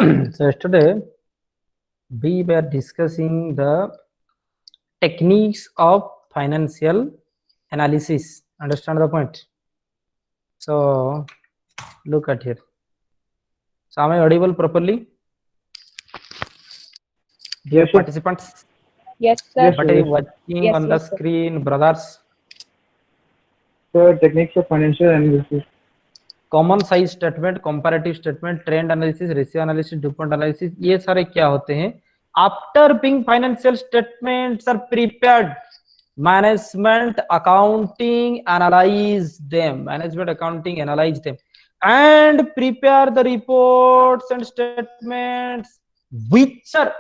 So yesterday we were discussing the techniques of financial analysis. Understand the point? So look at here. So am I audible properly? Dear Yes, sir. participants, Yes, sir. Yes, what sir. are you Yes, sir. watching Yes, on the yes, sir. screen, brothers? So techniques of financial analysis. Common size statement, comparative statement, trend analysis, ratio analysis, DuPont analysis, ये सारे क्या होते हैं? After being financial statements are prepared, management accounting analyse them, management accounting analyse them and prepare the reports and statements which are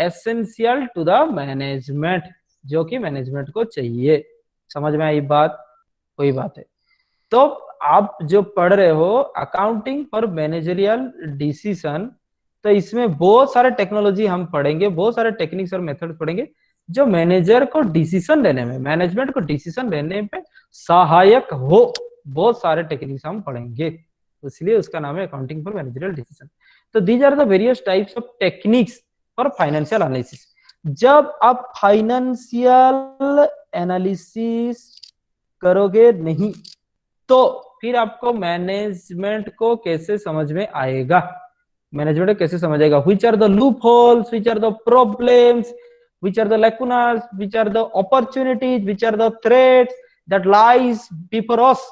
essential to the management, जो कि management को चाहिए। समझ में आई बात? कोई बात है। तो आप जो पढ़ रहे हो अकाउंटिंग फॉर मैनेजरियल डिसीजन, तो इसमें बहुत सारे टेक्नोलॉजी हम पढ़ेंगे, बहुत सारे टेक्निक्स और मेथड पढ़ेंगे जो मैनेजर को डिसीजन लेने में, मैनेजमेंट को डिसीजन लेने में सहायक हो। बहुत सारे टेक्निक्स हम पढ़ेंगे, इसलिए उसका नाम है अकाउंटिंग फॉर मैनेजरियल डिसीजन। तो these are the various types of techniques for financial analysis. जब आप फाइनेंशियल एनालिसिस करोगे नहीं तो फिर आपको मैनेजमेंट को कैसे समझ में आएगा? मैनेजमेंट को कैसे समझ आएगा? Which are the loopholes, which are the problems, which are the lacunas, which are the opportunities, which are the threats that lies before us,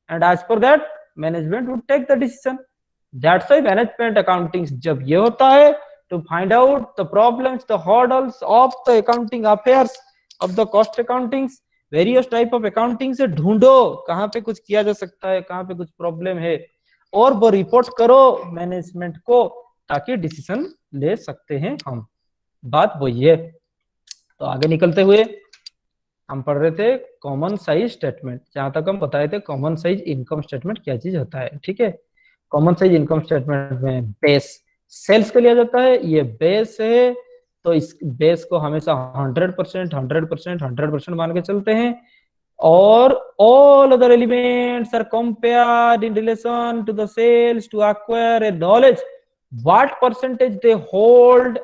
and as per that management would take the decision. That's why management accounting जब ये होता है to find out the problems, the hurdles of the accounting affairs of the cost accountings, various type of accounting से ढूंढो कहां पे कुछ किया जा सकता है, कहां पे कुछ प्रॉब्लम है, और वो रिपोर्ट करो मैनेजमेंट को ताकि डिसीजन ले सकते हैं हम। बात वही है। तो आगे निकलते हुए हम पढ़ रहे थे कॉमन साइज स्टेटमेंट। जहां तक हम बताए थे कॉमन साइज इनकम स्टेटमेंट क्या चीज होता है। ठीक है, कॉमन साइज इनकम स्टेटमेंट में बेस सेल्स का लिया जाता है, ये बेस है, तो इस बेस को हमेशा 100%, 100%, 100% मान के चलते हैं, और all other elements are compared in relation to the sales to acquire a knowledge what percentage they hold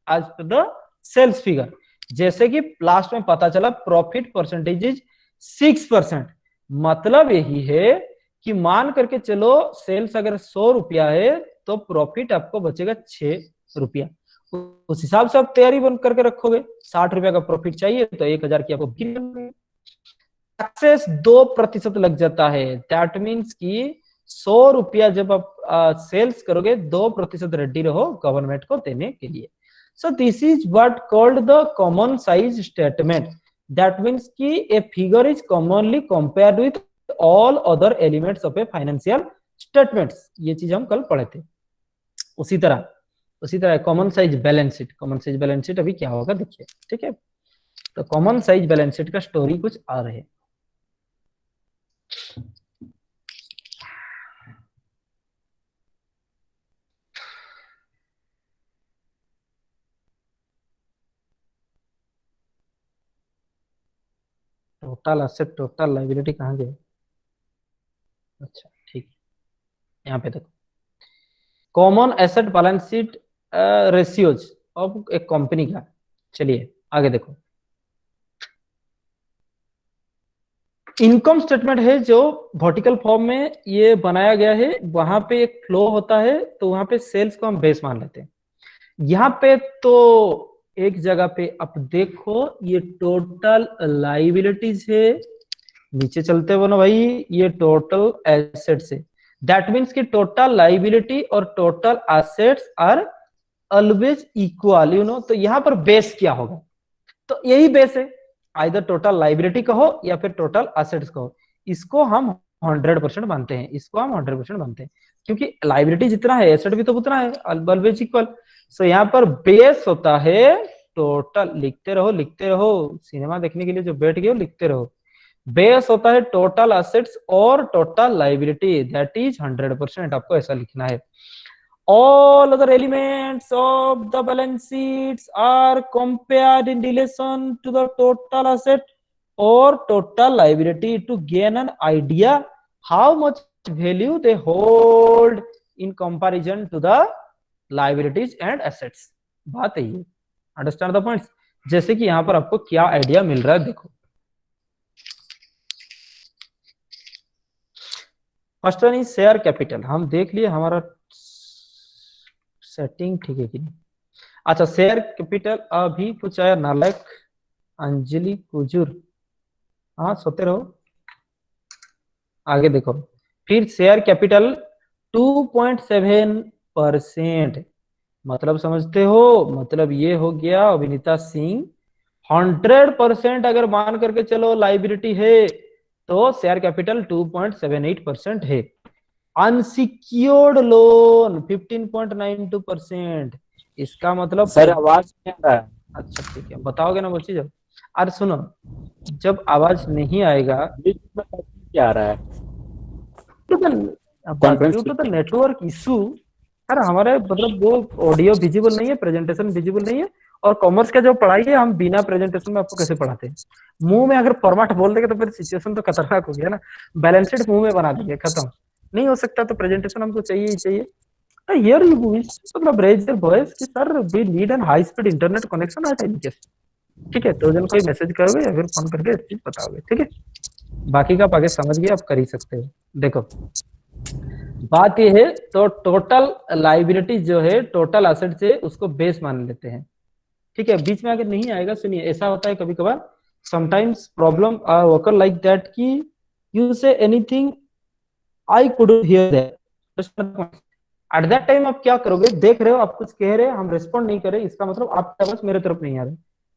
as per the sales figure। जैसे कि लास्ट में पता चला प्रॉफिट परसेंटेज इज 6%, मतलब यही है कि मान करके चलो सेल्स अगर 100 रुपया है तो प्रॉफिट आपको बचेगा 6 रुपया। उस हिसाब से आप तैयारी बन करके रखोगे। 60 रुपया का प्रॉफिट चाहिए तो 1000 की आपको सक्सेस 2% लग जाता है। दैट मीन्स कि 100 रुपया जब आप सेल्स करोगे 2% रेडी रहो गवर्नमेंट को देने के लिए। So this is what called the common size statement. That means कि a figure is commonly compared with all other elements of a financial statements. ये चीज हम कल पढ़े थे। उसी तरह common size balance sheet, common size balance sheet अभी क्या होगा देखिए। ठीक है, तो कॉमन साइज बैलेंस शीट का स्टोरी कुछ आ रहे। टोटल एसेट टोटल लायबिलिटी कहाँ गए? अच्छा ठीक, यहाँ पे देखो common asset balance sheet ratios of एक कंपनी का। चलिए आगे देखो, इनकम स्टेटमेंट है जो वर्टिकल फॉर्म में ये बनाया गया है, वहां पे एक फ्लो होता है, तो वहां पे सेल्स को हम बेस मान लेते हैं। यहाँ पे तो एक जगह पे आप देखो ये टोटल लाइबिलिटीज है, नीचे चलते हो ना भाई ये टोटल एसेट्स है। दैट मीन्स कि टोटल लाइबिलिटी और total assets are always equal, you know. तो यहाँ पर बेस क्या होगा? तो यही बेस है, आइदर टोटल लाइबिलिटी कहो या फिर टोटल एसेट्स कहो। इसको हम 100% मानते हैं, इसको हम 100% मानते हैं, क्योंकि लाइबिलिटी जितना है एसेट भी तो उतना है, ऑलवेज इक्वल। सो यहाँ पर बेस होता है टोटल, लिखते रहो लिखते रहो, सिनेमा देखने के लिए जो बैठ गए लिखते रहो। बेस होता है टोटल एसेट्स और टोटल लाइबिलिटी, दैट इज 100%, आपको ऐसा लिखना है। All other elements of the balance sheets are compared in relation to the total asset or total liability to gain an idea how much value they hold in comparison to the liabilities and assets, बात है ये। Understand the points. जैसे कि यहाँ पर आपको क्या idea मिल रहा है, देखो first one is share capital. हम देख लिए हमारा सेटिंग ठीक है कि नहीं। अच्छा, शेयर कैपिटल अभी कुछ आया, नालायक अंजलि कुजूर, हाँ सोते रहो, आगे देखो। फिर शेयर कैपिटल 2.7%, मतलब समझते हो, मतलब ये हो गया अभिनीता सिंह 100% अगर मान करके चलो लाइबिलिटी है तो शेयर कैपिटल 2.78% है। अनसिक्योर्ड लोन 15.92%, इसका मतलब सर आवाज नहीं आ रहा है। अच्छा ठीक है, बताओगे ना वो चीज। अरे सुनो, जब आवाज नहीं आएगा बीच में क्या आ रहा है? Due to the network issue, sir हमारे मतलब वो ऑडियो विजिबल नहीं है, प्रेजेंटेशन विजिबल नहीं है, और कॉमर्स का जो पढ़ाई है हम बिना प्रेजेंटेशन में आपको कैसे पढ़ाते हैं। मुंह में अगर फॉर्मेट बोल देंगे तो फिर सिचुएशन तो खतरनाक हो गया ना, बैलेंस शीट मुंह में बना देंगे, खत्म। नहीं हो सकता, तो प्रेजेंटेशन हमको चाहिए ही चाहिए। हियर यू मतलब रेज योर वॉइस कि sir we need an high speed internet connection at any case, ठीक है। तो जन कोई मैसेज करोगे या फिर फोन करके इस चीज बताओगे, ठीक है। बाकी का आप आगे समझ गए, आप कर ही सकते हो। देखो बात ये है, तो टोटल लाइबिलिटी जो है टोटल एसेट से उसको बेस मान लेते हैं, ठीक है। बीच में अगर नहीं आएगा, सुनिए ऐसा होता है कभी कभार, समटाइम्स प्रॉब्लम ओकर लाइक दैट कि you say anything I could hear that, at that time आप क्या करोगे, देख रहे हो आप कुछ कह रहे हैं, हम रिस्पॉन्ड नहीं कर रहे, इसका मतलब आपका आवाज मेरे तरफ नहीं आ रहा है,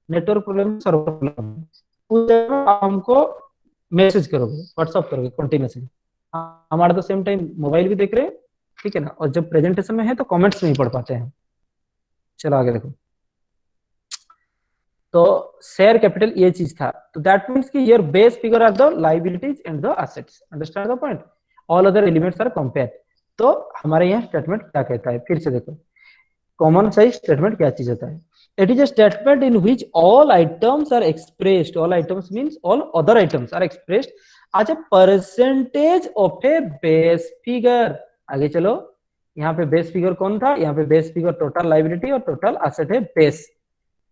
नेटवर्क प्रॉब्लम, सर्वर प्रॉब्लम, उस जगह आप हमको मैसेज करोगे, व्हाट्सअप करोगे कंटिन्यूसली। हमारा तो सेम टाइम मोबाइल भी देख रहे हैं, ठीक है ना, और जब प्रेजेंटेशन में है तो कमेंट्स नहीं पढ़ पाते हैं। चलो आगे देखो। तो शेयर कैपिटल ये चीज था, तो दैट मींस कि your base figure are the liabilities and the assets, understand the point, all other elements are compare. तो हमारे यहाँ स्टेटमेंट क्या कहता है, फिर से देखो कॉमन साइज स्टेटमेंट क्या चीज होता है। It is a statement in which all items are expressed, all items means all other items are expressed as a percentage of a base figure. आगे चलो, यहाँ पे बेस फिगर कौन था, यहाँ पे बेस फिगर टोटल लायबिलिटी और total asset है बेस,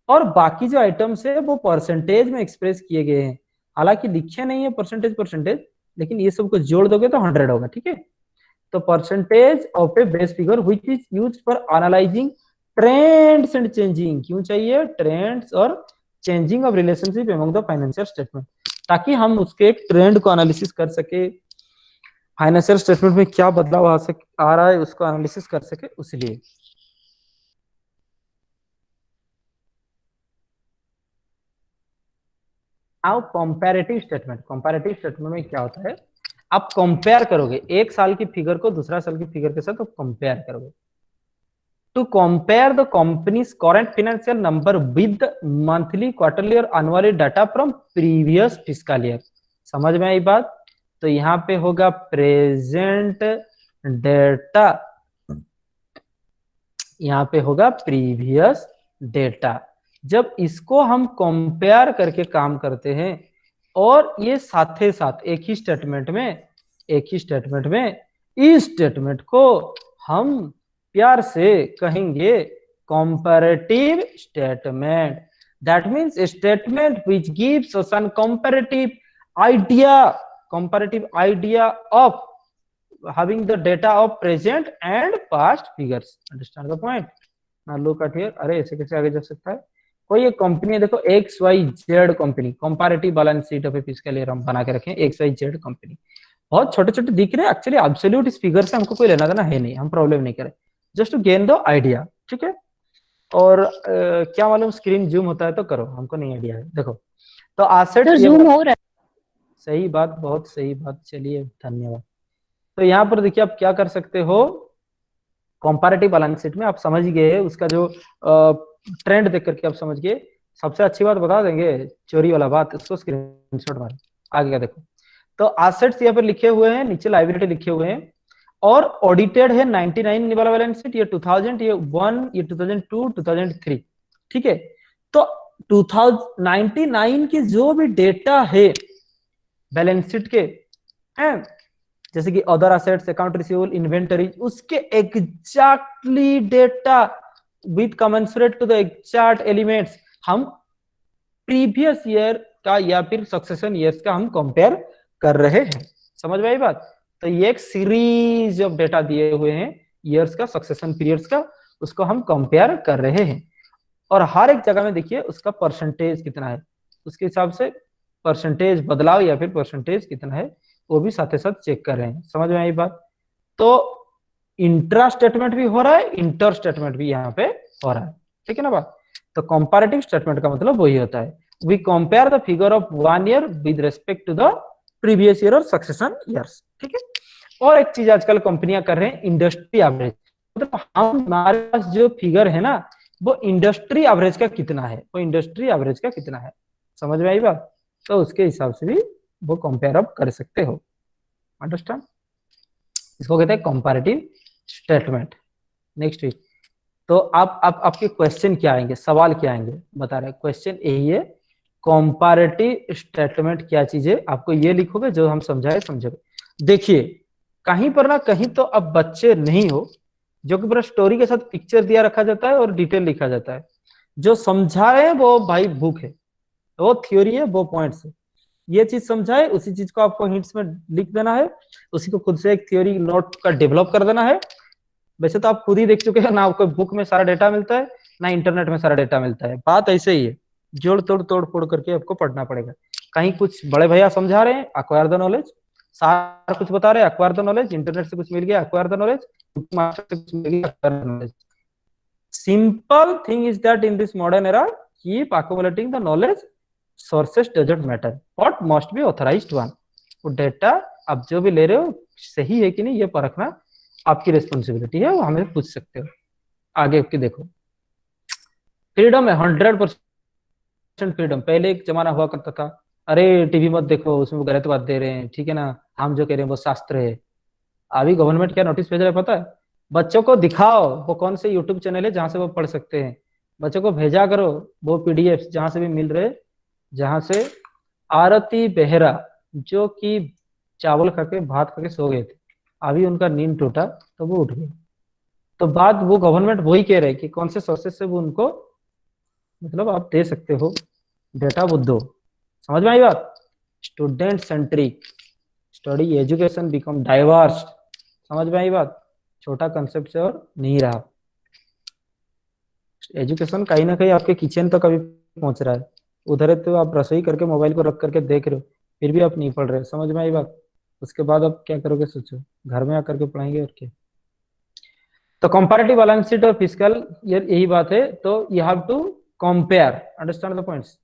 और बाकी जो आइटम्स है वो परसेंटेज में एक्सप्रेस किए गए हैं, हालांकि लिखे नहीं है परसेंटेज परसेंटेज, लेकिन ये सब कुछ जोड़ दोगे तो 100 होगा, ठीक है। तो percentage of a base figure which is used for analysing trends and changing, क्यों चाहिए ट्रेंड्स और changing of relationship among the financial statement, ताकि हम उसके एक ट्रेंड को एनालिसिस कर सके, फाइनेंशियल स्टेटमेंट में क्या बदलाव आ रहा है उसको एनालिसिस कर सके, उसलिए। अब कंपैरेटिव स्टेटमेंट, कंपैरेटिव स्टेटमेंट में क्या होता है, आप कंपेयर करोगे एक साल की फिगर को दूसरा साल की फिगर के साथ, तो कंपेयर करोगे to compare the companies current financial number with monthly quarterly और annually data from previous fiscal year. समझ में आई बात। तो यहाँ पे होगा प्रेजेंट डेटा, यहाँ पे होगा प्रीवियस डेटा। जब इसको हम कंपेयर करके काम करते हैं, और ये साथे साथ एक ही स्टेटमेंट में, एक ही स्टेटमेंट में, इस स्टेटमेंट को हम प्यार से कहेंगे comparative statement. That means statement which gives us an comparative idea of having the data of present and past figures, understand the point। now look at here, अरे ऐसे कैसे आगे जा सकता है, कोई एक कंपनी है, देखो XYZ company, comparative balance sheet of A fiscal year हम बना के रखें, XYZ कंपनी, बहुत छोटे छोटे दिख रहे हैं, एक्चुअली एब्सोल्यूट इस फिगर से हमको कोई लेना देना है नहीं, हम प्रॉब्लम नहीं करें, just to gain the idea, ठीक है। और क्या मालूम स्क्रीन जूम होता है तो करो, हमको नहीं आइडिया है। देखो तो एसेट्स जूम हो रहा है, सही बात, बहुत सही बात, चलिए धन्यवाद। तो यहाँ पर देखिए आप क्या कर सकते हो, कंपैरेटिव बैलेंस शीट में आप समझ गए उसका जो ट्रेंड देख करके आप समझ गए। सबसे अच्छी बात बता देंगे, चोरी वाला बात, इसको स्क्रीनशॉट मारो, आगे का देखो। तो एसेट्स यहाँ पर लिखे हुए हैं, नीचे लायबिलिटी लिखे हुए हैं, और ऑडिटेड है 99 वाला बैलेंस शीट, ये 2000, ये 1, ये 2002, 2003, ठीक है। तो 2099 की जो भी डेटा है बैलेंस शीट के हैं, जैसे कि other assets, account receivable, inventory, उसके exactly data with commensurate to the exact elements हम प्रीवियस ईयर का या फिर सक्सेशन ईयर्स का हम कंपेयर कर रहे हैं। समझ में आई बात? तो ये एक सीरीज ऑफ डेटा दिए हुए हैं ईयर्स का, सक्सेशन पीरियड्स का, उसको हम कंपेयर कर रहे हैं। और हर एक जगह में देखिए उसका परसेंटेज कितना है, उसके हिसाब से परसेंटेज बदलाव या फिर परसेंटेज कितना है वो भी साथ ही साथ चेक कर रहे हैं। समझ में आई बात? तो इंट्रा स्टेटमेंट भी हो रहा है, इंटर स्टेटमेंट भी यहाँ पे हो रहा है। ठीक है ना बात? तो कंपैरेटिव स्टेटमेंट का मतलब वही होता है, we compare the figure of 1 year with respect to the previous year और सक्सेशन ईयर्स। ठीक है। और एक चीज आजकल कंपनियां कर रहे हैं, इंडस्ट्री एवरेज, मतलब हमारे पास जो फिगर है ना वो इंडस्ट्री एवरेज का कितना है, वो इंडस्ट्री एवरेज का कितना है। समझ में आई बात? तो उसके हिसाब से भी वो कंपेयर अप कर सकते हो। अंडरस्टैंड? इसको कहते हैं कंपैरेटिव स्टेटमेंट। नेक्स्ट वीक तो आप आपके क्वेश्चन क्या आएंगे, सवाल क्या आएंगे, बता रहे क्वेश्चन यही है, कंपैरेटिव स्टेटमेंट क्या चीज है, आपको ये लिखोगे जो हम समझाए समझोगे। देखिए कहीं पर ना कहीं तो अब बच्चे नहीं हो जो कि पूरा स्टोरी के साथ पिक्चर दिया रखा जाता है और डिटेल लिखा जाता है, जो समझा रहे हैं वो भाई बुक है, वो थ्योरी है, वो पॉइंट्स है, ये चीज समझाए उसी चीज को आपको हिंट्स में लिख देना है, उसी को खुद से एक थ्योरी नोट का डेवलप कर देना है। वैसे तो आप खुद ही देख चुके हैं ना, आपको बुक में सारा डेटा मिलता है ना इंटरनेट में सारा डेटा मिलता है, बात ऐसे ही है, जोड़ तोड़ फोड़ करके आपको पढ़ना पड़ेगा। कहीं कुछ बड़े भैया समझा रहे हैं, अक्वायर द नॉलेज, सारा कुछ बता रहे हैं, अक्वायर द नॉलेज, इंटरनेट से कुछ मिल गया, अक्वायर द नॉलेज, मास्टर से कुछ मिल गया, acquire the knowledge. Simple thing is that in this modern era keep accumulating the knowledge, sources doesn't matter, what must be authorised one. वो data आप जो भी ले रहे हो सही है कि नहीं ये परखना आपकी रिस्पॉन्सिबिलिटी है, वो हमें पूछ सकते हो। आगे की देखो, फ्रीडम है 100% फ्रीडम। पहले एक जमाना हुआ करता था, अरे टीवी मत देखो उसमें वो गलत बात दे रहे हैं, ठीक है ना, हम जो कह रहे हैं वो शास्त्र है। अभी गवर्नमेंट क्या नोटिस भेज रहा है पता है, बच्चों को दिखाओ वो कौन से यूट्यूब चैनल है जहां से वो पढ़ सकते हैं, बच्चों को भेजा करो वो पीडीएफ जहां से भी मिल रहे, जहां से आरती बेहरा जो कि चावल खा के भात खा के सो गए थे, अभी उनका नींद टूटा तो वो उठ गए। तो बात वो गवर्नमेंट वही कह रहे हैं कि कौन से सोर्सेस से वो उनको मतलब आप दे सकते हो डेटा, वो दो। समझ में आई बात? Student centric study education become diverse. समझ में आई बात? छोटा कंसेप्ट से और नहीं रहा, एजुकेशन कहीं ना कहीं आपके किचन तक अभी पहुंच रहा है, उधर है तो आप रसोई करके मोबाइल को रख करके देख रहे हो फिर भी आप नहीं पढ़ रहे। समझ में आई बात? उसके बाद आप क्या करोगे सोचो, घर में आकर के पढ़ाएंगे और क्या। तो कंपैरेटिव बैलेंस शीट और फिस्कल यही बात है, तो you have to compare, understand the points.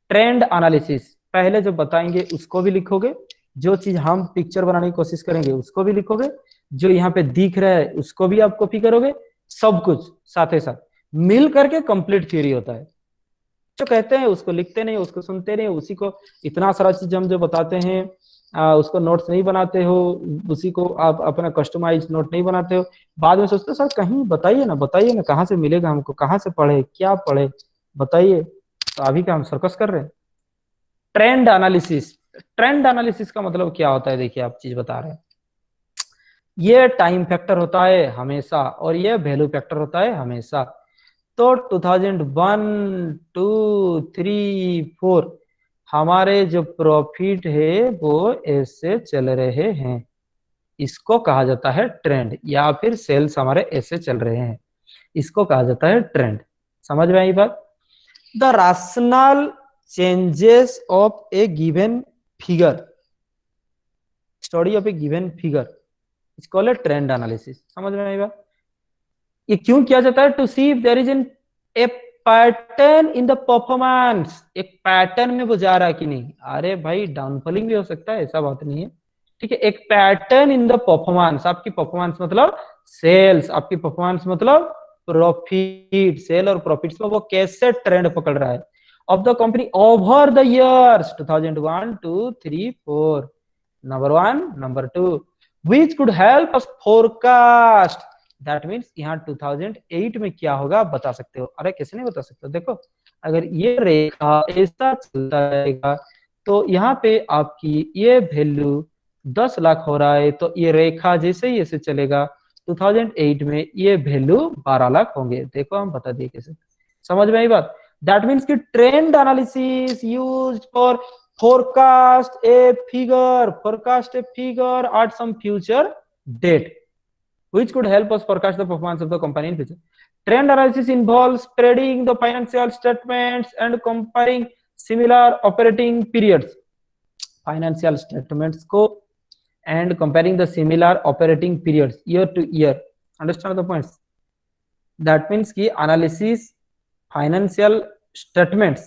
Trend analysis पहले जो बताएंगे उसको भी लिखोगे, जो चीज हम पिक्चर बनाने की कोशिश करेंगे उसको भी लिखोगे, जो यहाँ पे दिख रहा है उसको भी आप कॉपी करोगे, सब कुछ साथ ही साथ मिल करके कंप्लीट थ्योरी होता है। जो कहते हैं उसको लिखते नहीं, उसको सुनते नहीं, उसी को इतना सारा चीज हम जो बताते हैं उसको नोट्स नहीं बनाते हो, उसी को आप अपना कस्टमाइज नोट नहीं बनाते हो, बाद में सोचते हो सर कहीं बताइए ना कहाँ से मिलेगा हमको, कहाँ से पढ़े, क्या पढ़े बताइए। तो अभी का हम सर्कस कर रहे हैं। ट्रेंड एनालिसिस, ट्रेंड एनालिसिस का मतलब क्या होता है, देखिए आप चीज बता रहे हैं, ये टाइम फैक्टर होता है हमेशा और ये वैल्यू फैक्टर होता है हमेशा। तो 2001, 2, 3, 4 हमारे जो प्रॉफिट है वो ऐसे चल रहे हैं, इसको कहा जाता है ट्रेंड, या फिर सेल्स हमारे ऐसे चल रहे हैं, इसको कहा जाता है ट्रेंड। समझ में आई बात? The rational changes of a given figure, study of a given figure is called a trend analysis. समझ में आई बात? ये क्यों किया जाता है? To see if there is an a pattern in the performance, एक पैटर्न में वो जा रहा है कि नहीं। अरे भाई डाउनफॉलिंग भी हो सकता है, ऐसा बात नहीं है, ठीक है। एक पैटर्न इन द परफॉर्मेंस, आपकी परफॉर्मेंस मतलब सेल्स, आपकी परफॉर्मेंस मतलब प्रॉफिट, सेल और प्रॉफिट्स में वो कैसे ट्रेंड पकड़ रहा है of the company over the years 2001, 2, 3, 4, number 1, number 2, which could help us forecast, that means यहाँ 2008 में क्या होगा आप बता सकते हो। अरे कैसे नहीं बता सकते, देखो अगर ये रेखा ऐसा चलता रहेगा तो यहाँ पे आपकी ये वैल्यू 10 लाख हो रहा है, तो ये रेखा जैसे ही ऐसे चलेगा 2008 में ये वैल्यू 12 लाख होंगे। देखो हम बता दिए कैसे, समझ में आई बात। दैट मीन्स कि trend analysis used for forecast a figure at some future date which could help us forecast the performance of the company in future. Trend analysis involves spreading the financial statements and comparing similar operating periods. Financial statements को and comparing the similar operating periods year to year. Understand the points? That means कि analysis financial statements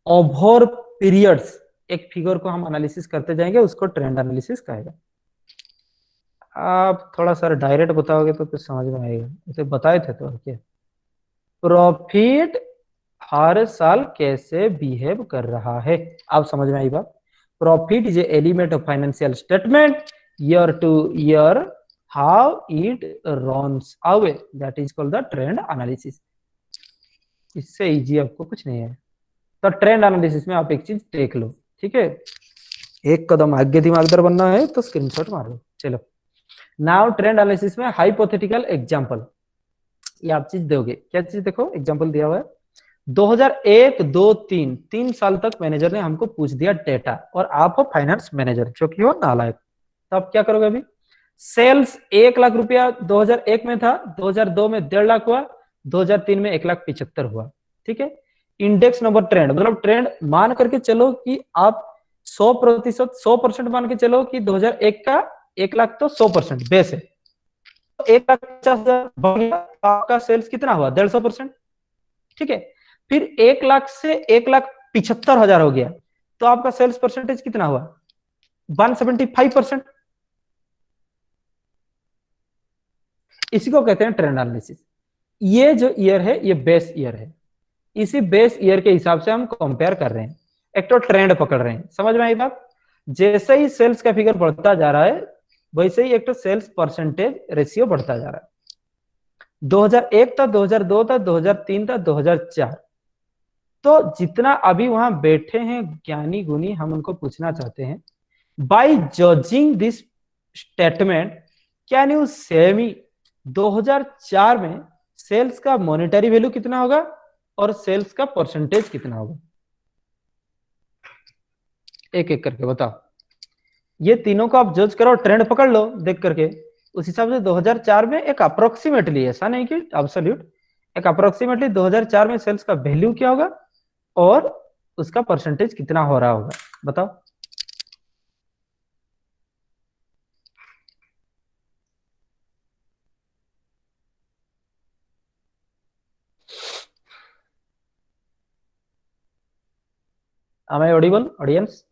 over periods, एक figure को हम analysis करते जाएंगे, उसको trend analysis कहेगा। आप थोड़ा सा डायरेक्ट बताओगे तो कुछ समझ में आएगा, उसे बताए थे तो क्या। प्रॉफिट हर साल कैसे बिहेव कर रहा है, आप समझ में आई बात। Profit is element of financial statement year two year, how it runs away, that is called the trend analysis. इससे इजी आपको कुछ नहीं है। तो ट्रेंड एनालिसिस में आप एक चीज देख लो, ठीक है, एक कदम आगे दिमागदार बनना है तो स्क्रीनशॉट मार लो। चलो नाउ ट्रेंड एनालिसिस में हाइपोथेटिकल एग्जांपल, ये आप चीज दोगे क्या चीज, देखो एग्जांपल दिया हुआ है 2001 2 3 3 साल तक मैनेजर ने हमको पूछ दिया डेटा, और आप हो फाइनेंस मैनेजर जो कि हो नालायक, तो आप क्या करोगे। अभी सेल्स 1 लाख रुपया 2001 में था, 2002 में 1.5 लाख हुआ, 2003 में 1,75,000 हुआ, ठीक है। इंडेक्स नंबर ट्रेंड, मतलब ट्रेंड मान करके चलो कि आप 100% 100% मान के चलो कि 2001 का 1 लाख तो 100% बेस है, तो 1,50,000 बढ़ गया, आपका सेल्स कितना हुआ 150%, ठीक है। फिर 1 लाख से 1,75,000 हो गया, तो आपका सेल्स परसेंटेज कितना हुआ 175%। इसी को कहते हैं ट्रेंड एनालिसिस। ये जो ईयर है ये बेस ईयर है, इसी बेस ईयर के हिसाब से हम कंपेयर कर रहे हैं, एक तो ट्रेंड पकड़ रहे हैं, समझ में आई बात। जैसे ही सेल्स का फिगर बढ़ता जा रहा है वैसे ही एक तो सेल्स परसेंटेज रेशियो बढ़ता जा रहा है। 2001 था, 2002 था, 2003 था, 2004, तो जितना अभी वहां बैठे हैं ज्ञानी गुनी, हम उनको पूछना चाहते हैं, by judging this statement can you say me 2004 में सेल्स का मॉनेटरी वैल्यू कितना होगा और सेल्स का परसेंटेज कितना होगा, एक एक करके बताओ। ये तीनों को आप जज करो, ट्रेंड पकड़ लो देख करके, उस हिसाब से 2004 में एक अप्रोक्सीमेटली, ऐसा नहीं कि एब्सोल्यूट, एक अप्रोक्सीमेटली 2004 में सेल्स का वैल्यू क्या होगा और उसका परसेंटेज कितना हो रहा होगा, बताओ। Am I audible, audience?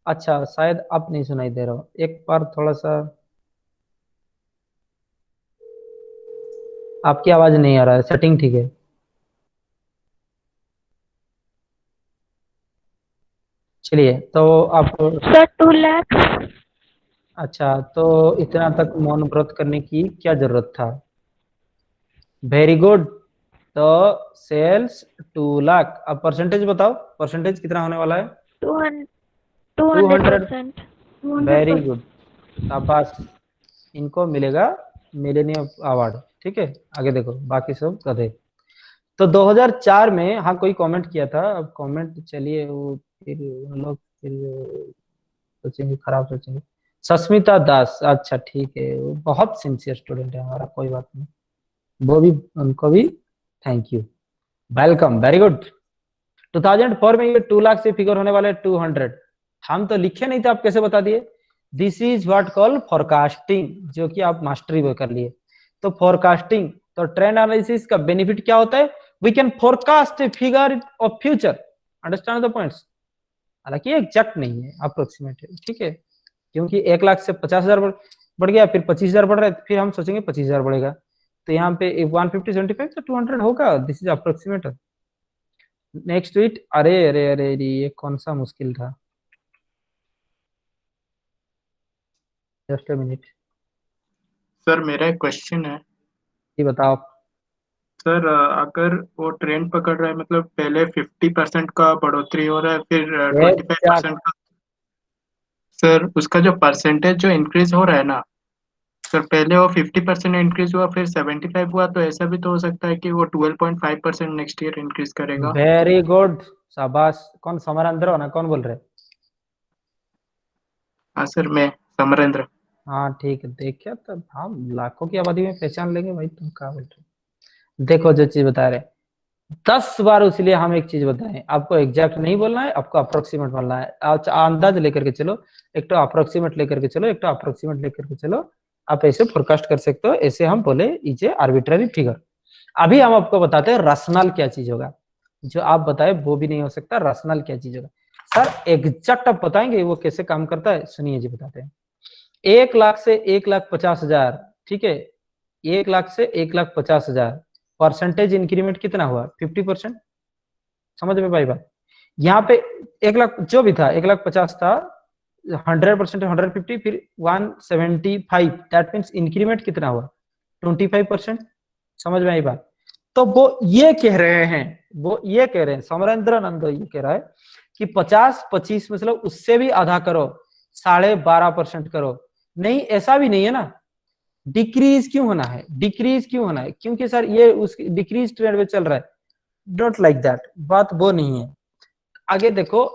अच्छा शायद आप नहीं सुनाई दे रहा हो, एक बार थोड़ा सा, आपकी आवाज नहीं आ रहा है, सेटिंग ठीक है। चलिए तो आपको सर 2 लाख। अच्छा, तो इतना तक मौन व्रत करने की क्या जरूरत था। वेरी गुड, तो सेल्स 2 लाख, अब परसेंटेज बताओ, परसेंटेज कितना होने वाला है 200%। वेरी गुड, शाबाश, इनको मिलेगा मिलेनियम अवार्ड, ठीक है। आगे देखो बाकी सब गधे। तो 2004 में हाँ कोई कमेंट किया था, अब कमेंट चलिए वो फिर उन लोग फिर सोचेंगे, खराब सोचेंगे। सस्मिता दास, अच्छा ठीक है, वो बहुत सिंसियर स्टूडेंट है हमारा, कोई बात नहीं, वो भी, उनको भी thank you, welcome, very good. 2004 में ये 2 लाख से फिगर होने वाले 200, हम तो लिखे नहीं थे, आप कैसे बता दिए। This is what call forecasting, जो कि आप मास्टरी वो कर लिए। तो फोरकास्टिंग, तो ट्रेंड एनालिसिस का बेनिफिट क्या होता है, we can forecast a figure of future, understand the points. हालांकि एग्जैक्ट नहीं है, अप्रोक्सीमेट है, ठीक है, क्योंकि 1 लाख से 50,000 बढ़ गया, फिर 25,000 बढ़ रहा है, फिर हम सोचेंगे 25,000 बढ़ेगा, तो यहाँ पे 150 75 तो 200 होगा, this is approximate. Next tweet, अरे अरे अरे ये कौन सा मुश्किल था। Just a minute. सर मेरा एक क्वेश्चन है। ये बताओ। सर अगर वो ट्रेंड पकड़ रहा है, मतलब पहले 50% का बढ़ोतरी हो रहा है, फिर ये 25% का। सर उसका जो परसेंटेज जो इंक्रीज हो रहा है ना, सर पहले वो 50% इंक्रीज हुआ, फिर 75 हुआ, तो ऐसा भी तो हो सकता है कि वो 12.5% नेक्स्ट ईयर इंक्रीज करेगा। वेरी गुड, शाबाश। कौन समरेंद्र हो ना, कौन बोल रहे? हाँ सर, मैं समरेंद्र। हाँ ठीक है, देखिए तब हम लाखों की आबादी में पहचान लेंगे भाई, तुम क्या बोल रहे हो। देखो जो चीज बता रहे 10 बार, इसलिए हम एक चीज बताएं, आपको एग्जैक्ट नहीं बोलना है, आपको अप्रोक्सीमेट बोलना है। अंदाज लेकर के चलो, एक तो अप्रोक्सीमेट लेकर के चलो, एक तो अप्रोक्सीमेट लेकर के चलो। आप ऐसे फोरकास्ट कर सकते हो, ऐसे हम बोले इसे आर्बिट्ररी फिगर। अभी हम आपको बताते हैं रसनल क्या चीज होगा, जो आप बताए वो भी नहीं हो सकता। रसनल क्या चीज होगा सर, एग्जैक्ट आप बताएंगे वो कैसे काम करता है, सुनिए जी बताते हैं। 1 लाख से 1,50,000, ठीक है, 1 लाख से 1,50,000 परसेंटेज इंक्रीमेंट कितना हुआ? 50%। समझ में भाई बात? यहाँ पे 1 लाख जो भी था, 1,50,000 था, 100% 150, फिर 175, दैट मीन्स इंक्रीमेंट कितना हुआ? 25%। समझ में आई बात? तो वो ये कह रहे हैं, समरेंद्र नंदो ये कह रहा है कि 50-25 मतलब उससे भी आधा करो, 12.5% करो। नहीं, ऐसा भी नहीं है ना। डिक्रीज क्यों होना है? डिक्रीज क्यों होना है? क्योंकि सर ये उस डिक्रीज ट्रेंड में चल रहा है। डोंट लाइक दैट, बात वो नहीं है। आगे देखो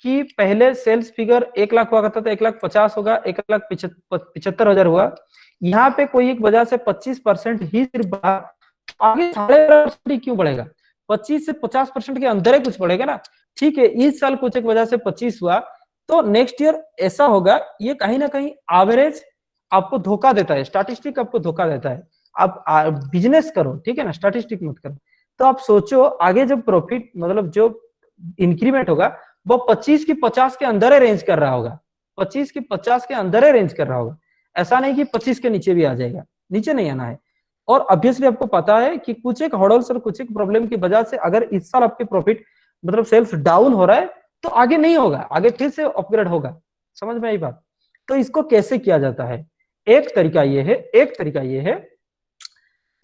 कि पहले सेल्स फिगर 1 लाख हुआ करता था, 1,50,000 होगा, 1,75,000 हुआ। यहाँ पे कोई एक वजह से 25% ही सिर्फ बढ़ा, आगे 12.5% क्यों बढ़ेगा? 25 से 50% के अंदर ही कुछ बढ़ेगा ना। ठीक है, इस साल कुछ एक वजह से 25 हुआ, तो नेक्स्ट ईयर ऐसा होगा। ये कहीं ना कहीं एवरेज आपको धोखा देता है, स्टैटिस्टिक आपको धोखा देता है। आप बिजनेस करो, ठीक है ना, स्टैटिस्टिक मत करो। तो आप सोचो आगे जब प्रॉफिट मतलब जो इंक्रीमेंट होगा वो 25 की 50 के अंदर ही रेंज कर रहा होगा, 25 की 50 के अंदर ही रेंज कर रहा होगा। ऐसा नहीं कि 25 के नीचे भी आ जाएगा, नीचे नहीं आना है। और ऑब्वियसली आपको पता है कि कुछ एक हॉर्डल्स और कुछ एक प्रॉब्लम की वजह से अगर इस साल आपके प्रॉफिट मतलब सेल्स डाउन हो रहा है, तो आगे नहीं होगा, आगे फिर से अपग्रेड होगा। समझ में आई बात? तो इसको कैसे किया जाता है? एक तरीका ये है,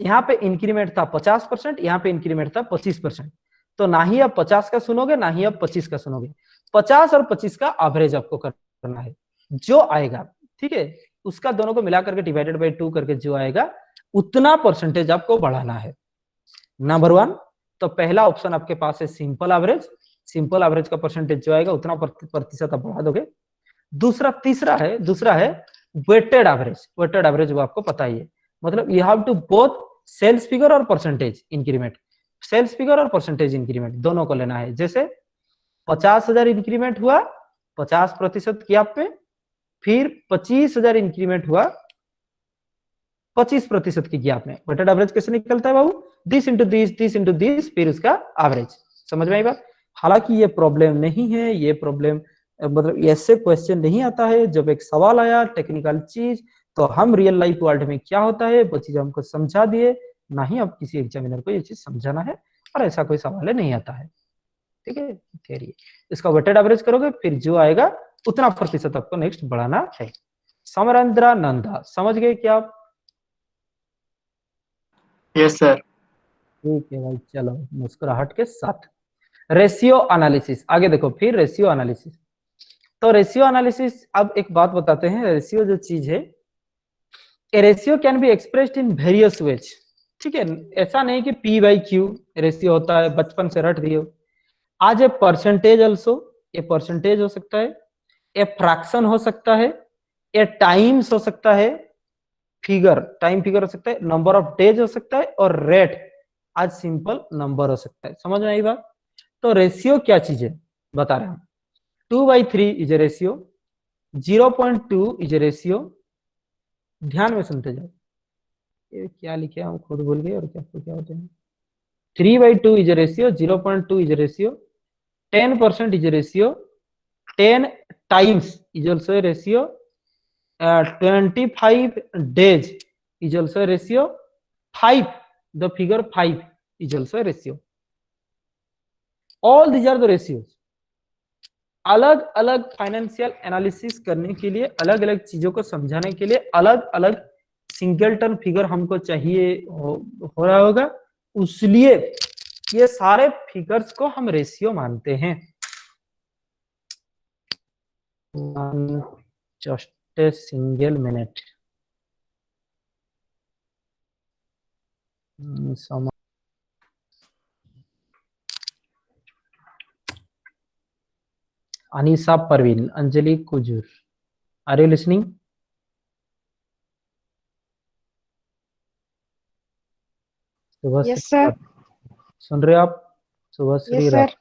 यहाँ पे इंक्रीमेंट था 50%, यहाँ पे इंक्रीमेंट था 25%। तो ना ही आप 50 का सुनोगे, ना ही आप 25 का सुनोगे। 50 और 25 का एवरेज आपको करना है, जो आएगा, ठीक है, उसका दोनों को मिलाकर के डिवाइडेड बाई 2 करके जो आएगा उतना परसेंटेज आपको बढ़ाना है। नंबर 1, तो पहला ऑप्शन आपके पास है सिंपल एवरेज। सिंपल एवरेज का परसेंटेज जो आएगा उतना प्रतिशत आप बढ़ा दोगे। दूसरा है वेटेड एवरेज। वेटेड एवरेज वो आपको पता ही है, मतलब you have to both sales figure और परसेंटेज इंक्रीमेंट। सेल्स फिगर और परसेंटेज इंक्रीमेंट दोनों को लेना है। जैसे 50,000 इंक्रीमेंट हुआ 50% की आप पे, फिर 25,000 इंक्रीमेंट हुआ 25% की गैप में। वेटेड एवरेज कैसे निकलता है बाबू? दिस इंटू दिस, फिर उसका एवरेज। समझ में आई बात? हालांकि ये प्रॉब्लम नहीं है, ये प्रॉब्लम मतलब ऐसे क्वेश्चन नहीं आता है। जब एक सवाल आया टेक्निकल चीज, तो हम रियल लाइफ वर्ल्ड में क्या होता है वो चीज हमको समझा दिए, ना ही अब किसी एग्जामिनर को ये चीज समझाना है। और ऐसा कोई सवाल नहीं आता है, ठीक है। करिए इसका वेटेड एवरेज करोगे, फिर जो आएगा उतना प्रतिशत आपको नेक्स्ट बढ़ाना है। समरेंद्र नंदा, समझ गए क्या आप? Yes sir. ठीक है भाई, चलो मुस्कुराहट के साथ। रेशियो एनालिसिस, आगे देखो फिर रेशियो एनालिसिस। तो रेशियो एनालिसिस, अब एक बात बताते हैं, रेशियो जो चीज है, ए ratio can be expressed in various ways. ठीक है, ऐसा नहीं कि P/Q रेशियो होता है, बचपन से रट दियो। आज a percentage also, a percentage हो सकता है, ए फ्रैक्शन हो सकता है, ए टाइम्स हो सकता है, टाइम फिगर हो सकता है, नंबर ऑफ डेज हो सकता है, और रेट आज सिंपल नंबर हो सकता है। समझ में आई बात? तो रेशियो क्या चीज है बता रहे हैं हम। 2/3 is a ratio, 0.2 is a ratio. ध्यान में सुनते जाओ, ये क्या लिखे हम खुद भूल गए, और क्या तो क्या होते हैं। 3/2 is a ratio, 0.2 is a ratio, 10% is a ratio, 10 times is also a ratio, 25 days is also a ratio, 5, the figure 5 is also a ratio. All these are the ratios. अलग अलग फाइनेंशियल एनालिसिस करने के लिए, अलग अलग चीजों को समझाने के लिए अलग अलग सिंगलटन फिगर हमको चाहिए हो रहा होगा, इसलिए ये सारे फिगर्स को हम रेशियो मानते हैं। Just a single minute. Anisa Parveen, Anjali Kujur, are you listening? सुबह यस श्री सर। रात, सुन रहे हो आप? सुबह श्री यस रात, सर।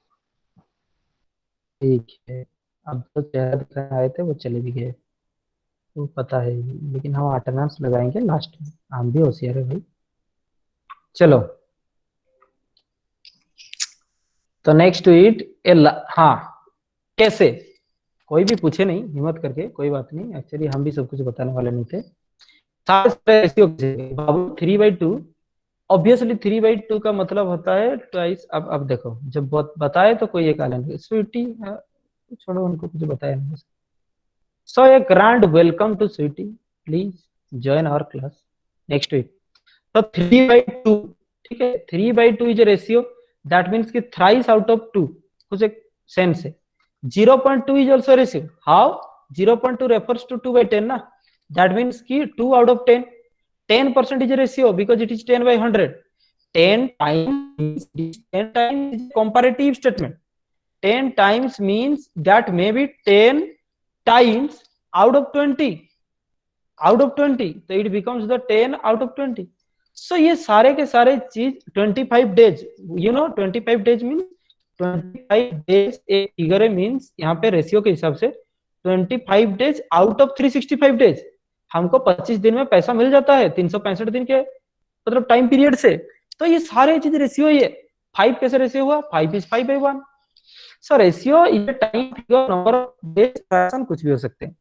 ठीक है। अब तो चेहरा दिखाने आए थे वो चले भी गए, वो पता है, लेकिन हम अटेंडेंस लगाएंगे लास्ट में, हम भी होशियार है भाई। चलो, तो नेक्स्ट टू इट हाँ, कैसे? कोई भी पूछे नहीं, हिम्मत करके, कोई बात नहीं, एक्चुअली हम भी सब कुछ बताने वाले नहीं थे। बाबू 3/2, ऑब्वियसली 3/2 का मतलब होता है ट्वाइस। अब देखो, जब बताए तो कोई एक आलेंगे, स्वीटी छोड़ो, उनको कुछ बताया नहीं। So a grand welcome to Sweety, please join our class. Next week तो 3/2, ठीक है। 3/2 इज रेशियो, दैट मीन्स कि थ्राइस आउट ऑफ 2, कुछ एक सेंस है। 0.2 is also ratio, how? 0.2 refers to 2/10 ना, दैट मीन्स कि 2 out of 10, 10% is a ratio because it is 10/100. 10 times, 10 times is comparative statement. 10 times means that maybe 10 times out of 20, out of 20, so it becomes the 10 out of 20. So ये सारे के सारे चीज 25 days, you know 25 days means 25 days एक figure है, means यहाँ पे ratio के हिसाब से 25 days आउट ऑफ 365 days हमको 25 दिन में पैसा मिल जाता है, 365 दिन के मतलब टाइम पीरियड से। तो ये सारे चीज रेशियो ही है। 5 कैसे रेशियो हुआ? 5 is 5/1। So ratio is time figure, number of days, fraction, कुछ भी हो सकते हैं।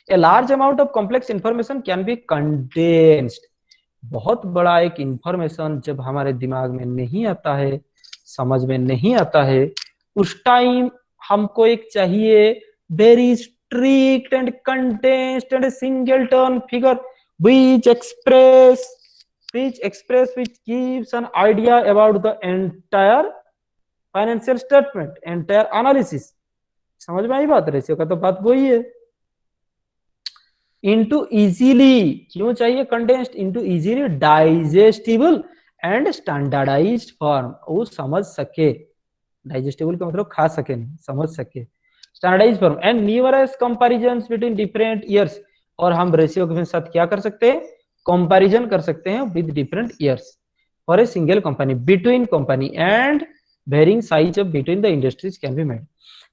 A large amount of complex information can be condensed, बहुत बड़ा एक इंफॉर्मेशन जब हमारे दिमाग में नहीं आता है, समझ में नहीं आता है, उस टाइम हमको एक चाहिए very strict and condensed and singleton figure which gives an idea about the entire financial statement, entire analysis। समझ में आई बात? रेशियो का तो बात वही है। इनटू इजीली, क्यों चाहिए condensed? Into easily digestible and standardised form, वो समझ सके। डाइजेस्टिबल का मतलब खा सके नहीं, समझ सके। Standardised form and numerous comparisons between different years, और हम रेशियो के साथ क्या कर सकते हैं? कंपैरिजन कर सकते हैं with different years for a single company, between company and varying size of between the industries can be made.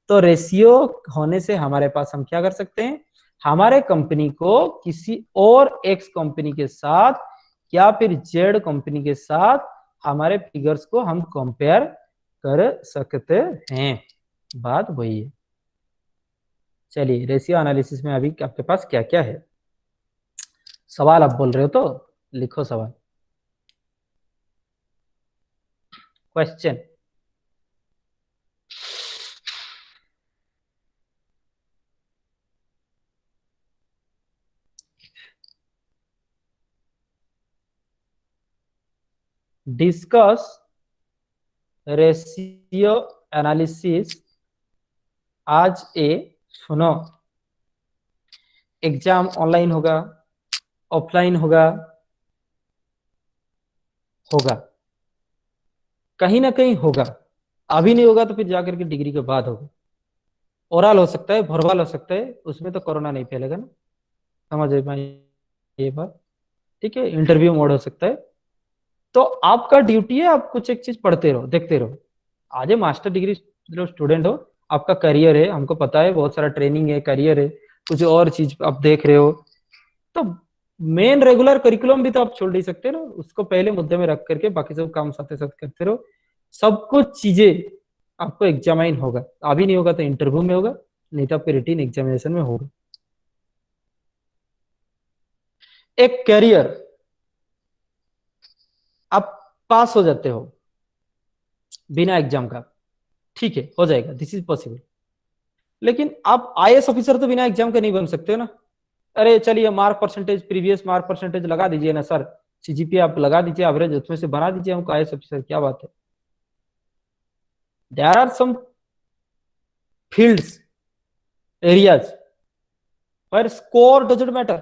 तो रेशियो होने से हमारे पास हम क्या कर सकते हैं? हमारे कंपनी को किसी और एक्स कंपनी के साथ या फिर जेड कंपनी के साथ हमारे फिगर्स को हम कंपेयर कर सकते हैं। बात वही है। चलिए, रेशियो एनालिसिस में अभी आपके पास क्या क्या है? सवाल आप बोल रहे हो तो लिखो सवाल, क्वेश्चन। डिस्कस रेशियो एनालिसिस आज ए, सुनो, एग्जाम ऑनलाइन होगा, ऑफलाइन होगा, होगा कहीं ना कहीं होगा। अभी नहीं होगा तो फिर जाकर के डिग्री के बाद होगा। ओरल हो सकता है, वर्बल हो सकता है, उसमें तो कोरोना नहीं फैलेगा ना, समझ में ये बात? ठीक है, इंटरव्यू मोड हो सकता है। तो आपका ड्यूटी है, आप कुछ एक चीज पढ़ते रहो, देखते रहो। आज मास्टर डिग्री स्टूडेंट हो, आपका करियर है, हमको पता है, बहुत सारा ट्रेनिंग है, करियर है, कुछ और चीज आप देख रहे हो, तो मेन रेगुलर करिकुलम भी तो आप छोड़ नहीं सकते ना, उसको पहले मुद्दे में रख करके बाकी सब काम साथ साथ करते रहो। सब कुछ चीजें आपको एग्जामाइन होगा, अभी नहीं होगा तो इंटरव्यू में होगा, नहीं तो आपके रिटन एग्जामिनेशन में होगा। एक कैरियर आप पास हो जाते हो बिना एग्जाम का, ठीक है, हो जाएगा, दिस इज पॉसिबल। लेकिन आप आईएएस ऑफिसर तो बिना एग्जाम के नहीं बन सकते हो ना। अरे चलिए mark percentage, previous mark percentage लगा दीजिए ना सर, सीजीपीए आप लगा दीजिए एवरेज, उसमें से बना दीजिए हमको आईएएस ऑफिसर, क्या बात है। There are some fields, areas where score doesn't matter।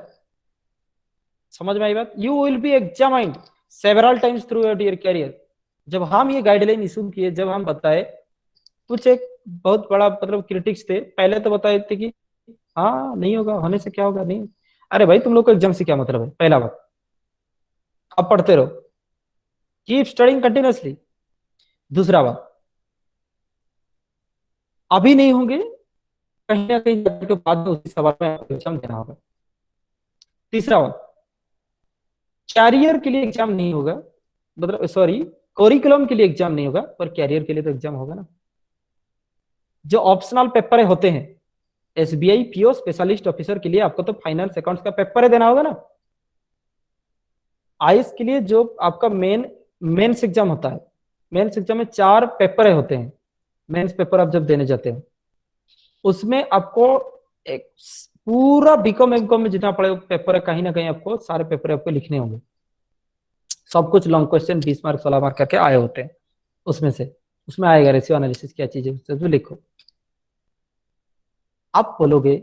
समझ में आई बात। You will be examined several times through your career. जब हम ये गाइडलाइन इशू किए, जब हम बताए, कुछ एक बहुत बड़ा मतलब क्रिटिक्स थे, पहले तो बताए थे कि हाँ नहीं होगा, होने से क्या होगा, नहीं। अरे भाई तुम लोग को एग्जाम से क्या मतलब है, पहला बात। अब पढ़ते रहो, कीप स्टडिंग कंटिन्यूअसली। दूसरा बात, अभी नहीं होंगे, कहीं ना कहीं के बाद में उसी सवाल में आपको एग्जाम देना होगा। तीसरा बात, कैरियर के लिए एग्जाम नहीं होगा, मतलब सॉरी, करिकुलम के लिए एग्जाम नहीं होगा, पर कैरियर के लिए तो एग्जाम होगा ना। जो ऑप्शनल पेपर होते हैं, एसबीआई पीओ स्पेशलिस्ट ऑफिसर के लिए आपको तो फाइनेंस अकाउंट्स का पेपर देना होगा ना। आईएएस के लिए जो आपका मेंस एग्जाम होता है, मेंस एग्जाम में 4 पेपर होते हैं। मेंस पेपर आप जब देने जाते हैं, उसमें आपको एक पूरा बीकॉम एमकॉम में जितना पड़े पेपर है, कहीं ना कहीं आपको सारे पेपर आपको लिखने होंगे। सब कुछ लॉन्ग क्वेश्चन 20 मार्क 16 मार्क करके आए होते हैं, उसमें से उसमें आएगा रेशियो एनालिसिस क्या चीज है, तो लिखो। आप बोलोगे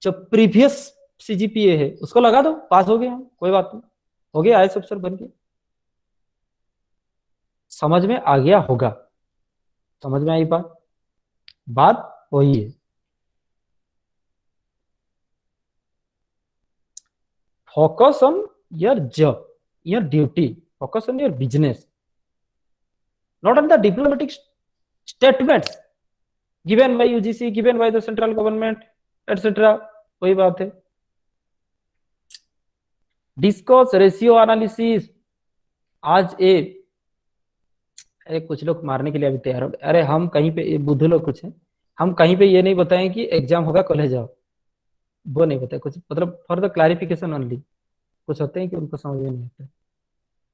जो प्रीवियस सीजीपीए है उसको लगा दो, पास हो गए हम, कोई बात नहीं, हो गया आईएएस अफसर बन के। समझ में आ गया होगा, समझ में आई बात। बात वही है। Focus on your job, your duty, focus on your business, not on the diplomatic statements given by UGC, given by the central government, etc। वही बात है। Discuss ratio analysis. आज अरे कुछ लोग मारने के लिए अभी तैयार हो गए। अरे हम कहीं पे बुद्ध लोग कुछ हैं, हम कहीं पे ये नहीं बताएं कि एग्जाम होगा कॉलेज जाओ, वो नहीं बताए कुछ, मतलब फॉर द क्लैरिफिकेशन ओनली। कुछ होते हैं कि उनको समझ में नहीं आता।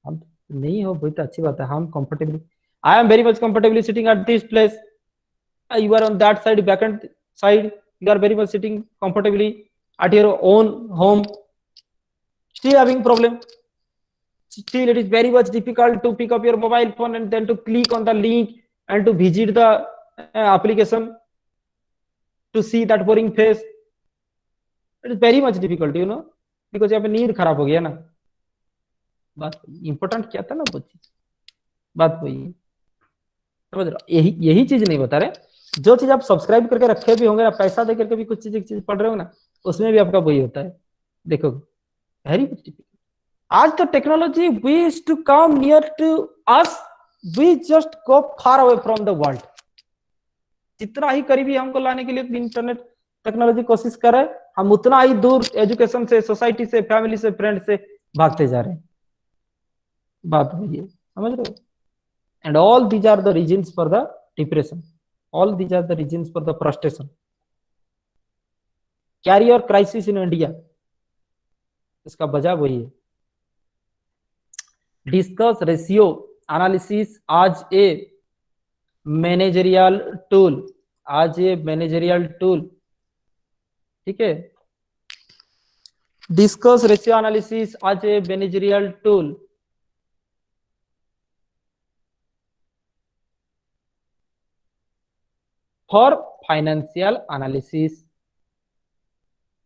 हम नहीं हो वही तो अच्छी बात है। हम comfortably, I am very much comfortably sitting at this place, you are on that side, backend side, you are very much sitting comfortably at your own home, still having problem, still it is very much difficult to pick up your mobile phone and then to click on the link and to visit the application to see that boring face। it is very much difficult, you know, because यहाँ पे नींद खराब हो गया ना। बात important क्या था ना वो चीज, बात वही है, समझ रहे हो। यही चीज नहीं बता रहे, जो चीज आप सब्सक्राइब करके रखे भी होंगे ना, पैसा दे करके भी कुछ चीज एक चीज पढ़ रहे हो ना, उसमें भी आपका वही होता है। देखो वेरी मच, आज तो technology wish to come near to us, we just go far away from the world. जितना ही करीबी हमको लाने के लिए इंटरनेट टेक्नोलॉजी कोशिश कर रहा है, हम उतना ही दूर एजुकेशन से, सोसाइटी से, फैमिली से, फ्रेंड से भागते जा रहे हैं। बात वही है, समझ रहे हो। And all these are the reasons for the depression, all these are the reasons for the frustration, career crisis in India। इसका वजह वही है। डिस्कस रेशियो एनालिसिस आज ए मैनेजरियल टूल, आज ए मैनेजरियल टूल, ठीक है। डिस्कस रेशियो एनालिसिस आज a managerial tool. for financial analysis,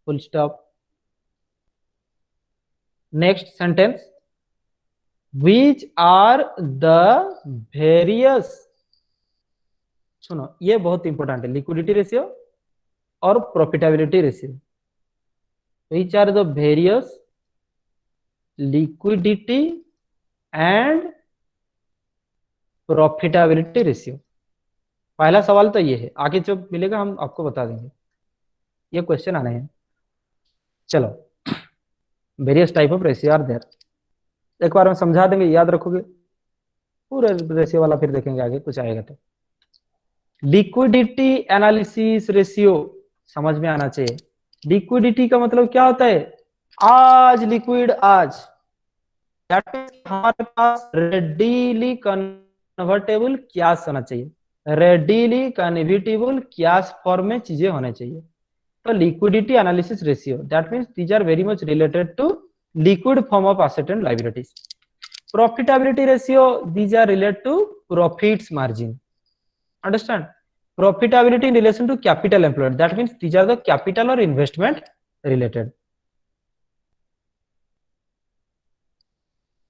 full stop। next sentence, which are the various, सुनो ये बहुत इंपॉर्टेंट है, लिक्विडिटी रेशियो और profitability ratio. which are the various liquidity and profitability ratio. पहला सवाल तो ये है, आगे जो मिलेगा हम आपको बता देंगे, ये क्वेश्चन आने हैं। चलो, various type of ratio are there, एक बार में समझा देंगे, याद रखोगे पूरे रेशियो वाला, फिर देखेंगे आगे कुछ आएगा तो। लिक्विडिटी एनालिसिस रेशियो समझ में आना चाहिए। लिक्विडिटी का मतलब क्या होता है, आज लिक्विड, आज हमारे पास रेडीली कन्वर्टेबल कैश होना चाहिए, रेडिली कन्वर्टिबल कैश फॉर्म में चीजें होने चाहिए। तो liquidity analysis ratio, that means these are very much related to liquid form of asset and liabilities. Profitability ratio, these are related to profits margin, understand? Profitability in relation to capital employed, that means these are the capital और investment related.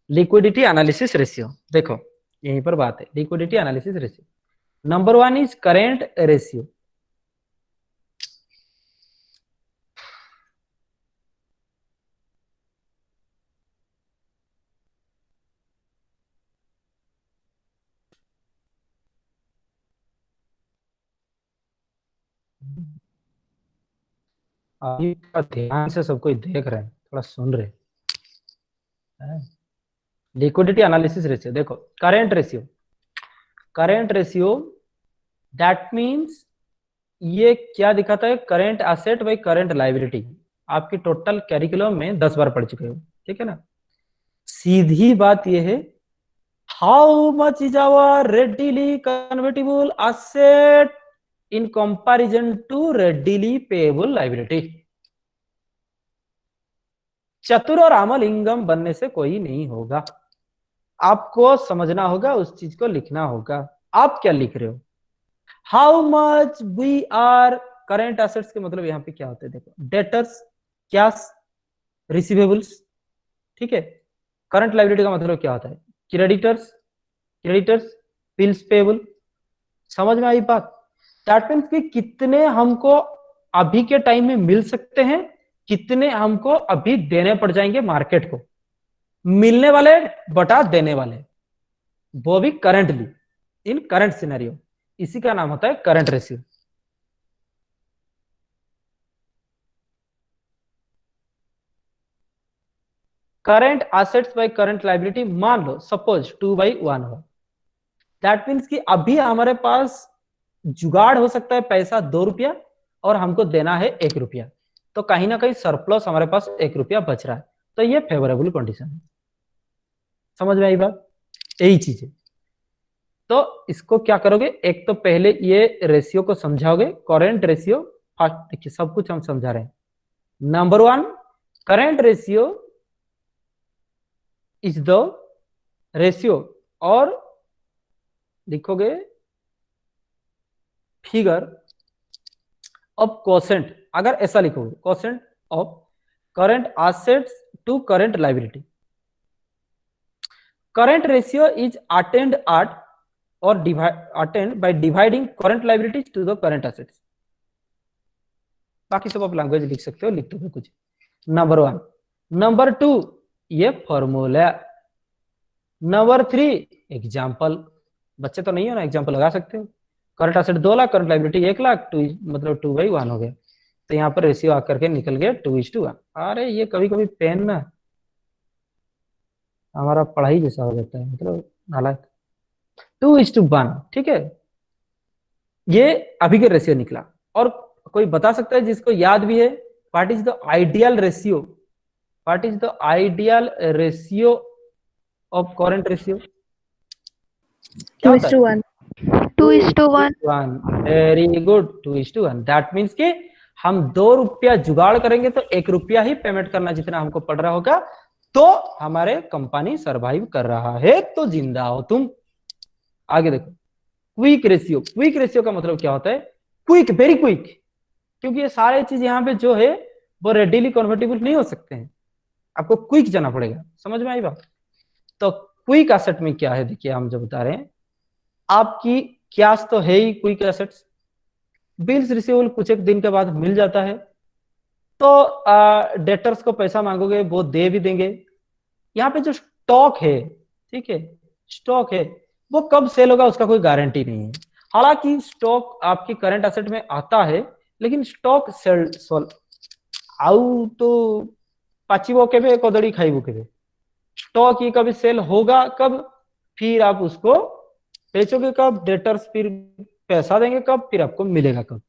Liquidity analysis ratio, देखो यहीं पर बात है, liquidity analysis ratio. Number 1 is current ratio. अभी थोड़ा ध्यान से सब कोई देख रहे हैं, थोड़ा सुन रहे हैं। लिक्विडिटी एनालिसिस रेशियो, देखो current ratio, current ratio that means ये क्या दिखाता है, current asset by current liability. आपकी टोटल कैरिकुलम में 10 बार पढ़ चुके हो, ठीक है ना? सीधी बात ये है, how much is our readily convertible asset in comparison to readily payable liability. Chatur और आमलिंगम बनने से कोई नहीं होगा, आपको समझना होगा, उस चीज को लिखना होगा। आप क्या लिख रहे हो? How much we are, current assets के मतलब यहां पे क्या होते हैं, देखो डेटर्स, कैश, रिसीवेबल्स, ठीक है। करंट लायबिलिटी का मतलब क्या होता है, क्रेडिटर्स, क्रेडिटर्स, बिल्स पेबल। समझ में आई बात? दैट मींस कि कितने हमको अभी के टाइम में मिल सकते हैं, कितने हमको अभी देने पड़ जाएंगे मार्केट को, मिलने वाले बटा देने वाले, वो भी करंटली इन करंट सिनेरियो। इसी का नाम होता है current ratio. Current assets by current liability, मान लो सपोज 2/1 हो, दैट मीन्स कि अभी हमारे पास जुगाड़ हो सकता है पैसा 2 रुपया और हमको देना है 1 रुपया, तो कहीं ना कहीं सरप्लस हमारे पास 1 रुपया बच रहा है, तो ये फेवरेबल कंडीशन है। समझ में आई बात? यही चीज है। तो इसको क्या करोगे, एक तो पहले ये रेशियो को समझाओगे, करेंट रेशियो। फर्स्ट देखिए सब कुछ हम समझा रहे हैं। Number 1, current ratio is the ratio, और लिखोगे फिगर ऑफ कोसेंट, अगर ऐसा लिखोगे quotient of current assets to current liability. Current ratio is attained at और attained by dividing current liabilities to the current assets. बाकी सब आप लैंग्वेज लिख सकते हो, लिख दो कुछ। नंबर 1। नंबर 2 ये फॉर्मूला। Number 3 example. बच्चे तो नहीं हो ना, एग्जाम्पल लगा सकते हो। Current asset 2 lakh, current liability 1 lakh, मतलब 2/1 हो गया, तो यहाँ पर रेशियो आकर के निकल गया 2:1। अरे ये कभी कभी पेन ना हमारा पढ़ाई जैसा हो जाता है, मतलब हालांकि 2:1, ठीक है। ये अभी के रेशियो निकला। और कोई बता सकता है जिसको याद भी है, what is the ideal ratio, what is the ideal ratio of current ratio? 2:1. 2:1. Very good, 2:1। That means कि हम 2 रुपया जुगाड़ करेंगे तो 1 रुपया ही पेमेंट करना जितना हमको पड़ रहा होगा, तो हमारे कंपनी सरवाइव कर रहा है, तो जिंदा हो तुम। आगे देखो, क्विक रेशियो। क्विक रेशियो का मतलब क्या होता है, क्विक, वेरी क्विक, क्योंकि ये सारे चीज यहाँ पे जो है वो रेडिली कन्वर्टेबल नहीं हो सकते हैं, आपको क्विक जाना पड़ेगा। समझ में आई बात? तो क्विक एसेट में क्या है, देखिए हम जो बता रहे हैं, आपकी कैश तो है ही क्विक एसेट्स, बिल्स रिसीवेबल कुछ एक दिन के बाद मिल जाता है, तो डेटर्स को पैसा मांगोगे वो दे भी देंगे। यहाँ पे जो स्टॉक है, ठीक है, स्टॉक है, वो कब सेल होगा उसका कोई गारंटी नहीं है। हालांकि स्टॉक आपकी करंट एसेट में आता है, लेकिन स्टॉक सेल आउ तो पाचिबो केबे कोदड़ी खाइबो केबे, स्टॉक ये कभी सेल होगा कब, फिर आप उसको बेचोगे कब, डेटर्स फिर पैसा देंगे कब, फिर आपको मिलेगा कब,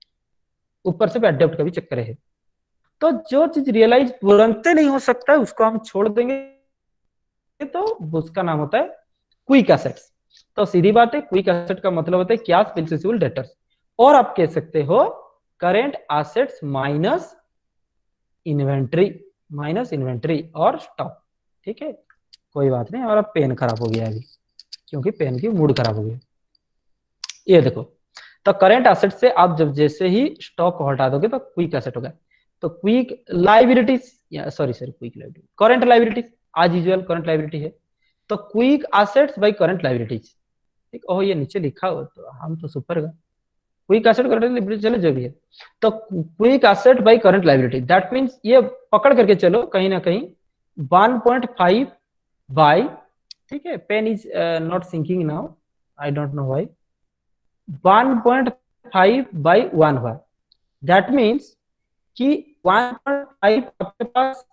ऊपर से बैड डेब्ट का भी चक्कर है। तो जो चीज रियलाइज तुरंत नहीं हो सकता है उसको हम छोड़ देंगे, तो उसका नाम होता है क्विक एसेट्स। तो सीधी बात है, क्विक एसेट का मतलब होता है कैश बिल्स रिसीवेबल डेटर्स, और आप कह सकते हो करेंट एसेट्स माइनस इन्वेंट्री और स्टॉक। ठीक है, कोई बात नहीं। और अब पेन खराब हो गया अभी, क्योंकि पेन की मूड खराब हो गया। ये देखो, तो करेंट एसेट से आप जब जैसे ही स्टॉक को हटा दोगे तो क्विक एसेट होगा। तो quick liabilities, sorry quick liability, current liabilities आज यूजुअल करंट लाइबिलिटी है, तो quick assets by current liabilities. ठीक, ओह ये नीचे लिखा हो तो हम तो सुपर गए। क्विक एसेट करंट लाइबिलिटी चले जो भी है, तो quick asset by current liability, that means ये पकड़ करके चलो कहीं ना कहीं 1.5 बाय, ठीक है, pen is not sinking now, I don't know why, 1.5 by 1 हुआ। दैट मीन्स कि 1.5 आपके पास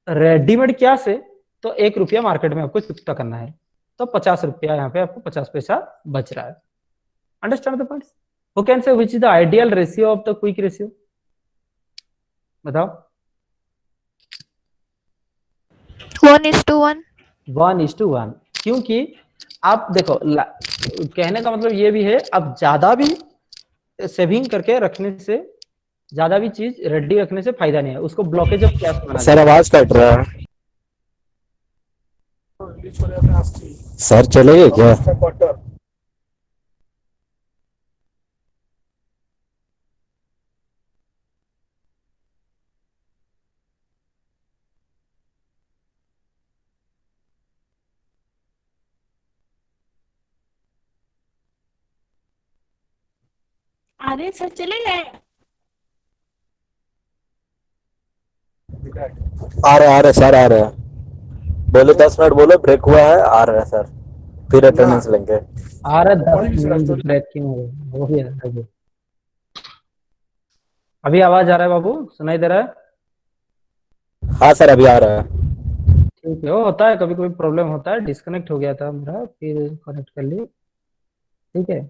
रेडीमेड क्या से, तो 1 रुपया मार्केट में आपको चुकता करना है, तो 50 रुपया यहाँ पे आपको 50 पैसा बच रहा है। Understand the points? Who can say which is the ideal ratio of the quick ratio? बताओ। 1:1. 1:1, क्योंकि आप देखो कहने का मतलब ये भी है, अब ज्यादा भी सेविंग करके रखने से, ज्यादा भी चीज रेडी रखने से फायदा नहीं है, उसको ब्लॉकेज ऑफ कैश माना सर जाता है। आवाज कट रहा है। सर चलेगा क्या? अरे सर चले गए। आ रहे सर आ रहे। बोले 10 मिनट बोलो, ब्रेक हुआ है, आ रहे हैं सर, फिर अटेंडेंस लेंगे। आ रहा 10 मिनट ब्रेक क्यों हो गया अभी? अभी आवाज आ रहा है बाबू, सुनाई दे रहा है? हाँ सर अभी आ रहा है। ठीक है, वो होता है कभी कभी प्रॉब्लम होता है, डिस्कनेक्ट हो गया था मेरा, फिर कनेक्ट कर लिए। ठीक है,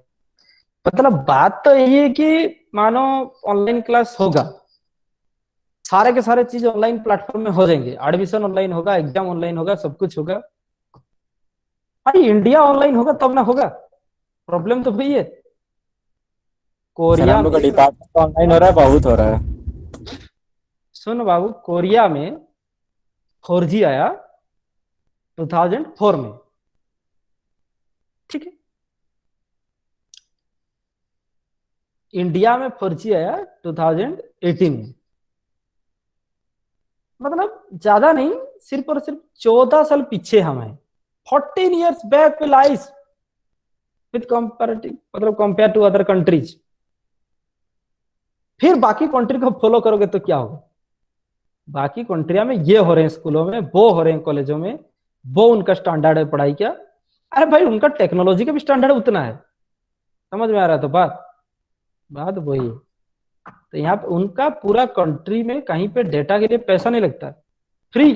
मतलब बात तो यही है कि मानो ऑनलाइन क्लास होगा, सारे के सारे चीज ऑनलाइन प्लेटफॉर्म में हो जाएंगे, एडमिशन ऑनलाइन होगा, एग्जाम ऑनलाइन होगा, सब कुछ होगा। अरे इंडिया ऑनलाइन होगा तब ना होगा, प्रॉब्लम तो वही है। सर कोरिया हम लोग का में, डिपार्टमेंट ऑनलाइन हो रहा है, बहुत हो रहा है। सुन बाबू, कोरिया में 4G आया 2004 में, ठीक है। इंडिया में 4G आया 2018 में, मतलब ज्यादा नहीं, सिर्फ और सिर्फ 14 साल पीछे हम हैं, 14 years back we lies with comparative, मतलब कंपेयर टू अदर कंट्रीज। फिर बाकी कंट्री को फॉलो करोगे तो क्या होगा? बाकी कंट्रिया में ये हो रहे हैं, स्कूलों में वो हो रहे हैं, कॉलेजों में वो, उनका स्टैंडर्ड है पढ़ाई का। अरे भाई उनका टेक्नोलॉजी का भी स्टैंडर्ड उतना है, समझ में आ रहा है? तो बात वही है। तो यहाँ पे उनका पूरा कंट्री में कहीं पे डेटा के लिए पैसा नहीं लगता, free,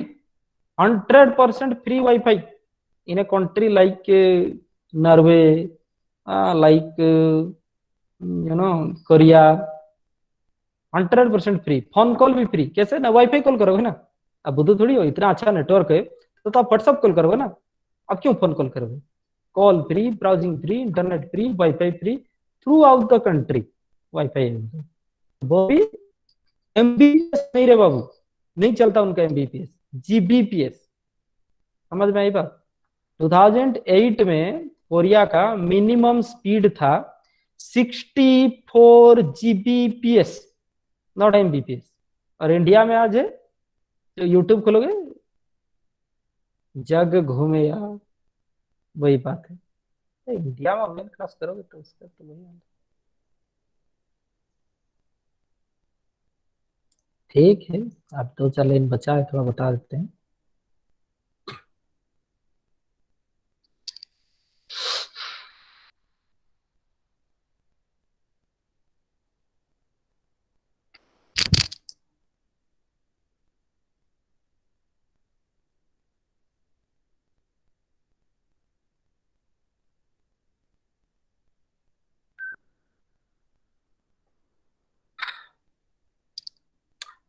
100% free wifi in a country like Norway, like Korea, 100% free. Phone call भी फ्री, कैसे ना, वाईफाई कॉल करोगे ना, अब बुद्धू थोड़ी हो, इतना अच्छा नेटवर्क है तो आप व्हाट्सअप कॉल करोगे ना, अब क्यों फोन कॉल करोगे? Call free, browsing free, internet free, wifi free through out the country, wifi है। वो भी एमबीपीएस नहीं रे बाबू, नहीं चलता उनका एमबीपीएस, जीबीपीएस, समझ में आई बात? 2008 में कोरिया का मिनिमम स्पीड था 64 जीबीपीएस, नॉट एमबीपीएस। और इंडिया में आज है, तो यूट्यूब खोलोगे जग घूमे यार, वही बात है। तो इंडिया में ऑनलाइन क्लास करोगे तो उसका तो वही है। ठीक है, अब 2-4 लाइन बचा है, थोड़ा बता देते हैं।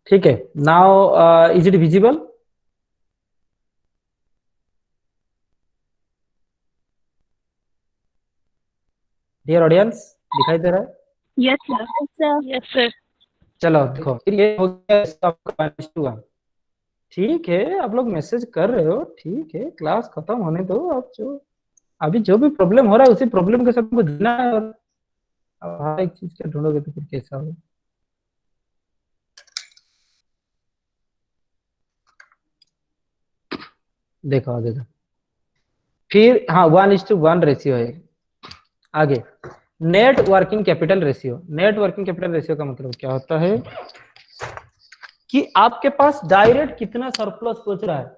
ठीक है, now is it visible? Dear audience, दिखाई दे रहा है? Yes sir. Yes sir. चलो देखो, फिर ये हो गया इसका आपका -1। ठीक है, आप लोग मैसेज कर रहे हो, ठीक है, क्लास खत्म होने दो। आप जो अभी जो भी प्रॉब्लम हो रहा है उसी प्रॉब्लम के साथ हमको जीना है, और अब हर एक चीज का ढूंढोगे तो फिर कैसा होगा। देखो आगे का। फिर हाँ 1:1 रेशियो है। आगे net working capital ratio. Net working capital ratio का मतलब क्या होता है कि आपके पास डायरेक्ट कितना सरप्लस बच रहा है।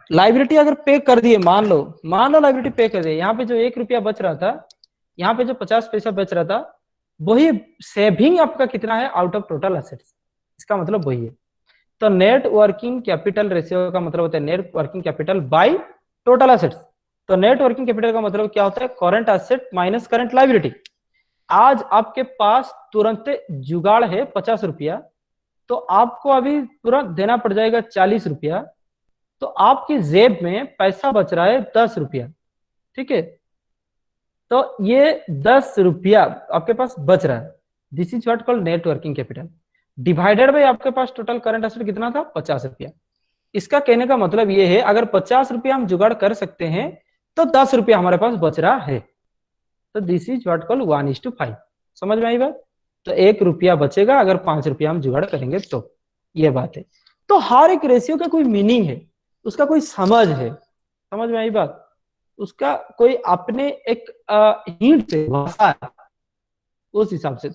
लाइबिलिटी अगर पे कर दिए, मान लो लाइबिलिटी पे कर दिए, यहाँ पे जो 1 रुपया बच रहा था, यहाँ पे जो 50 पैसा बच रहा था, वही सेविंग आपका कितना है आउट ऑफ टोटल एसेट्स, इसका मतलब वही है। तो नेट वर्किंग कैपिटल रेशियो का मतलब होता है net working capital by total assets. तो नेट वर्किंग कैपिटल का मतलब क्या होता है, current asset minus current liability. आज आपके पास तुरंत जुगाड़ है 50 रुपया, तो आपको अभी तुरंत देना पड़ जाएगा 40 रुपया, तो आपकी जेब में पैसा बच रहा है 10 रुपया। ठीक है, तो ये 10 रुपया आपके पास बच रहा है, this is what called net working capital, divided by आपके पास टोटल करंट एसेट कितना था 50 रुपया। इसका कहने का मतलब ये है, अगर 50 रुपया हम जुगाड़ कर सकते हैं तो 10 रुपया हमारे पास बच रहा है, तो दिस इज व्हाट कॉल्ड 1:5। समझ में आई बात? तो 1 रुपया बचेगा अगर 5 रुपया हम जुगाड़ करेंगे, तो ये बात है। तो हर एक रेशियो का कोई मीनिंग है, उसका कोई समझ है। समझ में आई बात? उसका कोई अपने एक हिंट से भाषा है, उस हिसाब से।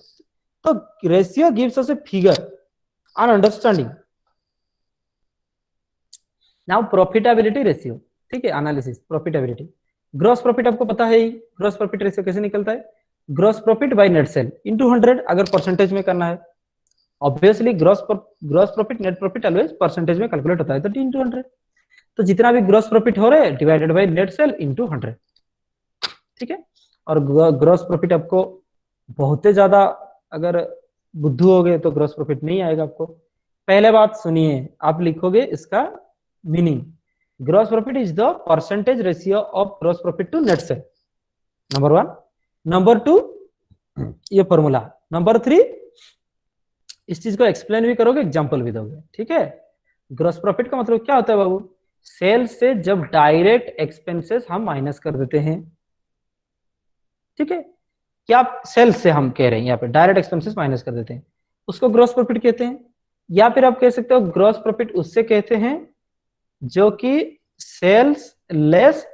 तो ratio gives us a figure an understanding. Now profitability ratio, ठीक है, एनालिसिस प्रॉफिटेबिलिटी। ग्रॉस प्रॉफिट आपको पता है ही, ग्रॉस प्रॉफिट रेशियो कैसे निकलता है, gross profit by net cell into 100, अगर परसेंटेज में करना है। Obviously gross profit net profit always percentage में कैलकुलेट होता है, तो टी इंटू 100। तो जितना भी ग्रॉस प्रॉफिट हो रहा है divided by net cell into 100। ठीक है, और ग्रॉस प्रॉफिट आपको बहुत ही ज्यादा अगर बुद्धू हो गए तो ग्रॉस प्रॉफिट नहीं आएगा आपको। पहले बात सुनिए, आप लिखोगे इसका meaning, gross profit is the percentage ratio of gross profit to net sale, number 1। Number 2 ये फॉर्मूला। नंबर 3 इस चीज को एक्सप्लेन भी करोगे, एग्जांपल भी दोगे। ठीक है, ग्रॉस प्रॉफिट का मतलब क्या होता है बाबू, सेल से जब डायरेक्ट एक्सपेंसेस हम माइनस कर देते हैं। ठीक है, क्या सेल से हम कह रहे हैं यहाँ पे डायरेक्ट एक्सपेंसेस माइनस कर देते हैं, उसको ग्रॉस प्रॉफिट कहते हैं। या फिर आप कह सकते हो ग्रॉस प्रॉफिट उससे कहते हैं जो कि sales less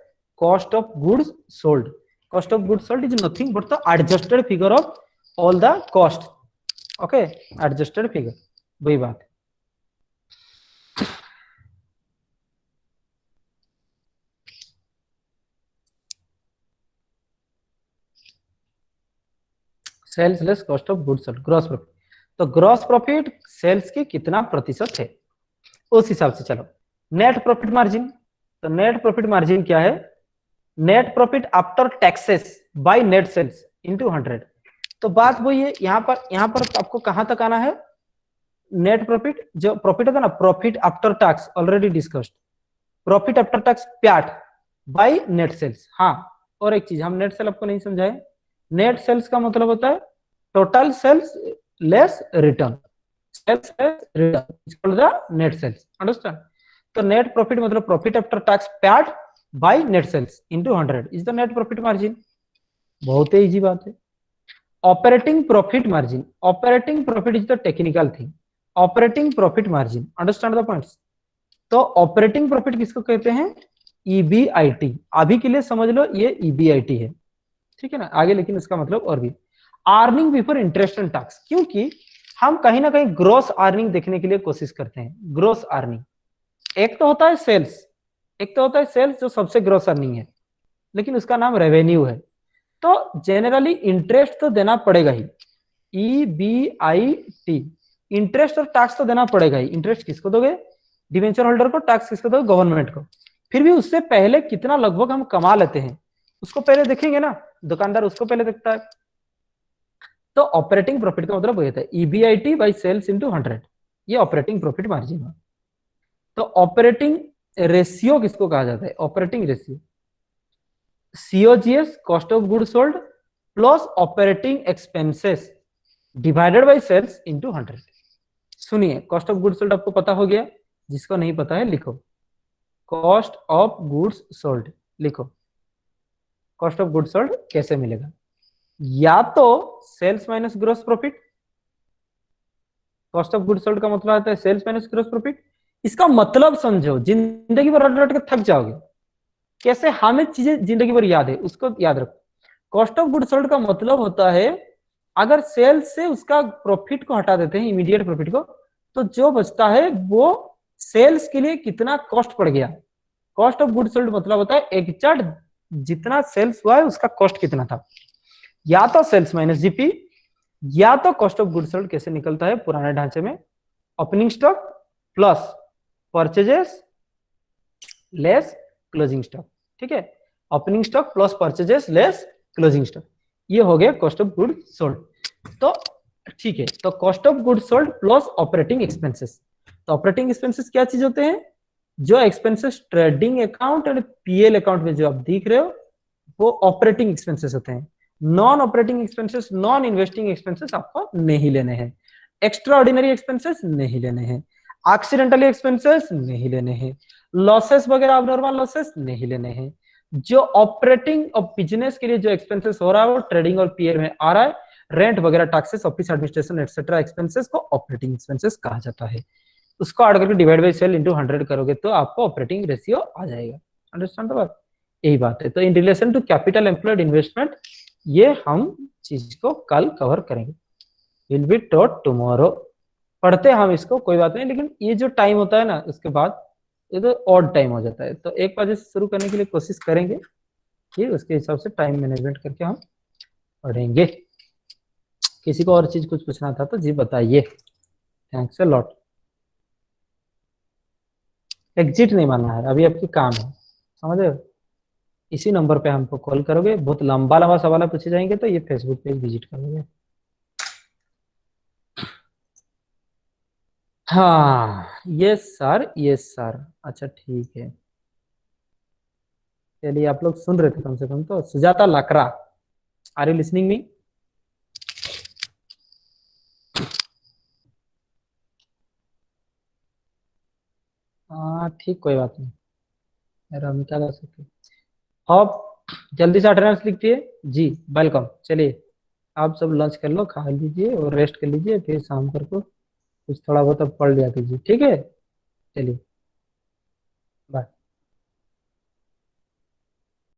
cost of goods sold. Cost of goods sold is nothing but the adjusted figure of all the cost. Okay, adjusted figure, वही बात है। Sales less cost of goods sold, gross profit. तो gross profit sales के कितना प्रतिशत है, उस हिसाब से चलो। नेट प्रॉफिट मार्जिन, तो नेट प्रॉफिट मार्जिन क्या है, net profit after taxes by net sales into 100। तो बात वही है, यहाँ पर आपको कहां तक आना है, नेट प्रॉफिट जो प्रॉफिट होता है ना, profit after tax already discussed, profit after tax PAT by net sales. हाँ, और एक चीज हम नेट सेल आपको नहीं समझाए, नेट सेल्स का मतलब होता है total sales less return, sales less return is called the net sales, understand? तो नेट प्रॉफिट मतलब profit after tax paid by net sales into 100 is the net profit margin. बहुत ही इजी बात है। Operating profit margin, operating profit is the technical thing, operating profit margin, understand the points. तो operating profit किसको कहते हैं, EBIT. अभी के लिए समझ लो ये ईबीआईटी है, ठीक है ना, आगे लेकिन इसका मतलब और भी। Earning before interest and tax, क्योंकि हम कहीं ना कहीं ग्रोस अर्निंग देखने के लिए कोशिश करते हैं। ग्रोस अर्निंग एक तो होता है सेल्स, एक तो होता है सेल्स जो सबसे ग्रोस अर्निंग है, लेकिन उसका नाम रेवेन्यू है। तो जेनरली इंटरेस्ट तो देना पड़ेगा ही, ईबीआईटी, इंटरेस्ट और टैक्स तो देना पड़ेगा ही। इंटरेस्ट किसको दोगे, डिवेंचर होल्डर को, टैक्स किसको दोगे, गवर्नमेंट को। फिर भी उससे पहले कितना लगभग हम कमा लेते हैं उसको पहले देखेंगे ना, दुकानदार उसको पहले देखता है। तो ऑपरेटिंग प्रॉफिट का मतलब होता है ईबीआईटी बाय सेल्स इनटू 100, ये ऑपरेटिंग प्रॉफिट मार्जिन है। तो ऑपरेटिंग रेशियो किसको कहा जाता है, operating ratio, COGS cost of good sold plus operating expenses divided by sales into 100। सुनिए, कॉस्ट ऑफ गुड्स सोल्ड आपको पता हो गया, जिसको नहीं पता है लिखो, कॉस्ट ऑफ गुड्स सोल्ड लिखो। कॉस्ट ऑफ गुड्स सोल्ड कैसे मिलेगा? या तो sales minus gross profit, cost of goods sold का मतलब आता है सेल्स माइनस ग्रोस प्रॉफिट। इसका मतलब समझो, जिंदगी भर रट रट के थक जाओगे, कैसे हमें चीजें जिंदगी भर याद है, उसको याद रखो। कॉस्ट ऑफ गुड्स सोल्ड का मतलब होता है अगर सेल्स से उसका प्रॉफिट को हटा देते हैं, इमीडिएट प्रॉफिट को, तो जो बचता है वो सेल्स के लिए कितना कॉस्ट पड़ गया। कॉस्ट ऑफ गुड्स सोल्ड मतलब होता है एग्जैक्ट जितना सेल्स हुआ है उसका कॉस्ट कितना था। या तो सेल्स माइनस जीपी, या तो कॉस्ट ऑफ गुड्स सोल्ड कैसे निकलता है पुराने ढांचे में, opening stock plus purchases less closing stock. ठीक है, opening stock plus purchases less closing stock, ये हो गया कॉस्ट ऑफ गुड्स सोल्ड। तो ठीक है, तो cost of goods sold plus operating expenses. तो ऑपरेटिंग एक्सपेंसेस क्या चीज होते हैं? जो expenses trading account and PL account में जो आप देख रहे हो वो ऑपरेटिंग एक्सपेंसेस होते हैं। Non operating expenses, non investing expenses आपको नहीं लेने हैं, एक्स्ट्रा ऑर्डिनरी एक्सपेंसेस नहीं लेने हैं, एक्सीडेंटली एक्सपेंसेस नहीं लेने हैं, लॉसेस वगैरह अबनॉर्मल लॉसेस नहीं लेने हैं। जो ऑपरेटिंग और बिजनेस के लिए जो एक्सपेंसेस हो रहा है वो ट्रेडिंग और पीएल में आ रहा है, रेंट वगैरह, taxes, office administration etcetera expenses को ऑपरेटिंग एक्सपेंसेस कहा जाता है। उसको ऐड करके डिवाइड बाय सेल इनटू 100 करोगे तो आपको ऑपरेटिंग रेशियो आ जाएगा। अंडरस्टैंड बात? यही बात है। तो in relation to capital employed investment, ये हम चीज को कल कवर करेंगे, विल बी टॉट टुमारो। पढ़ते हैं हम इसको, कोई बात नहीं, लेकिन ये जो टाइम होता है ना उसके बाद ये तो ऑड टाइम हो जाता है, तो 1 बजे से शुरू करने के लिए कोशिश करेंगे, फिर उसके हिसाब से टाइम मैनेजमेंट करके हम पढ़ेंगे। किसी को और चीज कुछ पूछना था तो जी बताइए। Thanks a lot. एग्जिट नहीं मानना है अभी, आपकी काम है, समझ रहे हो? इसी नंबर पे हमको कॉल करोगे, बहुत लंबा लंबा सवाल पूछे जाएंगे तो ये फेसबुक पेज विजिट करोगे। हाँ, यस सर, यस सर। अच्छा ठीक है, चलिए आप लोग सुन रहे थे कम से कम तो। Sujata Lakra, are you listening me? हाँ ठीक, कोई बात नहीं, मेरा हम क्या कर सकते। आप जल्दी से अटेंडेंस लिखिए जी, वेलकम। चलिए आप सब लंच कर लो, खा लीजिए और रेस्ट कर लीजिए, फिर शाम को कुछ थोड़ा बहुत अब पढ़ लिया कीजिए, ठीक है? चलिए।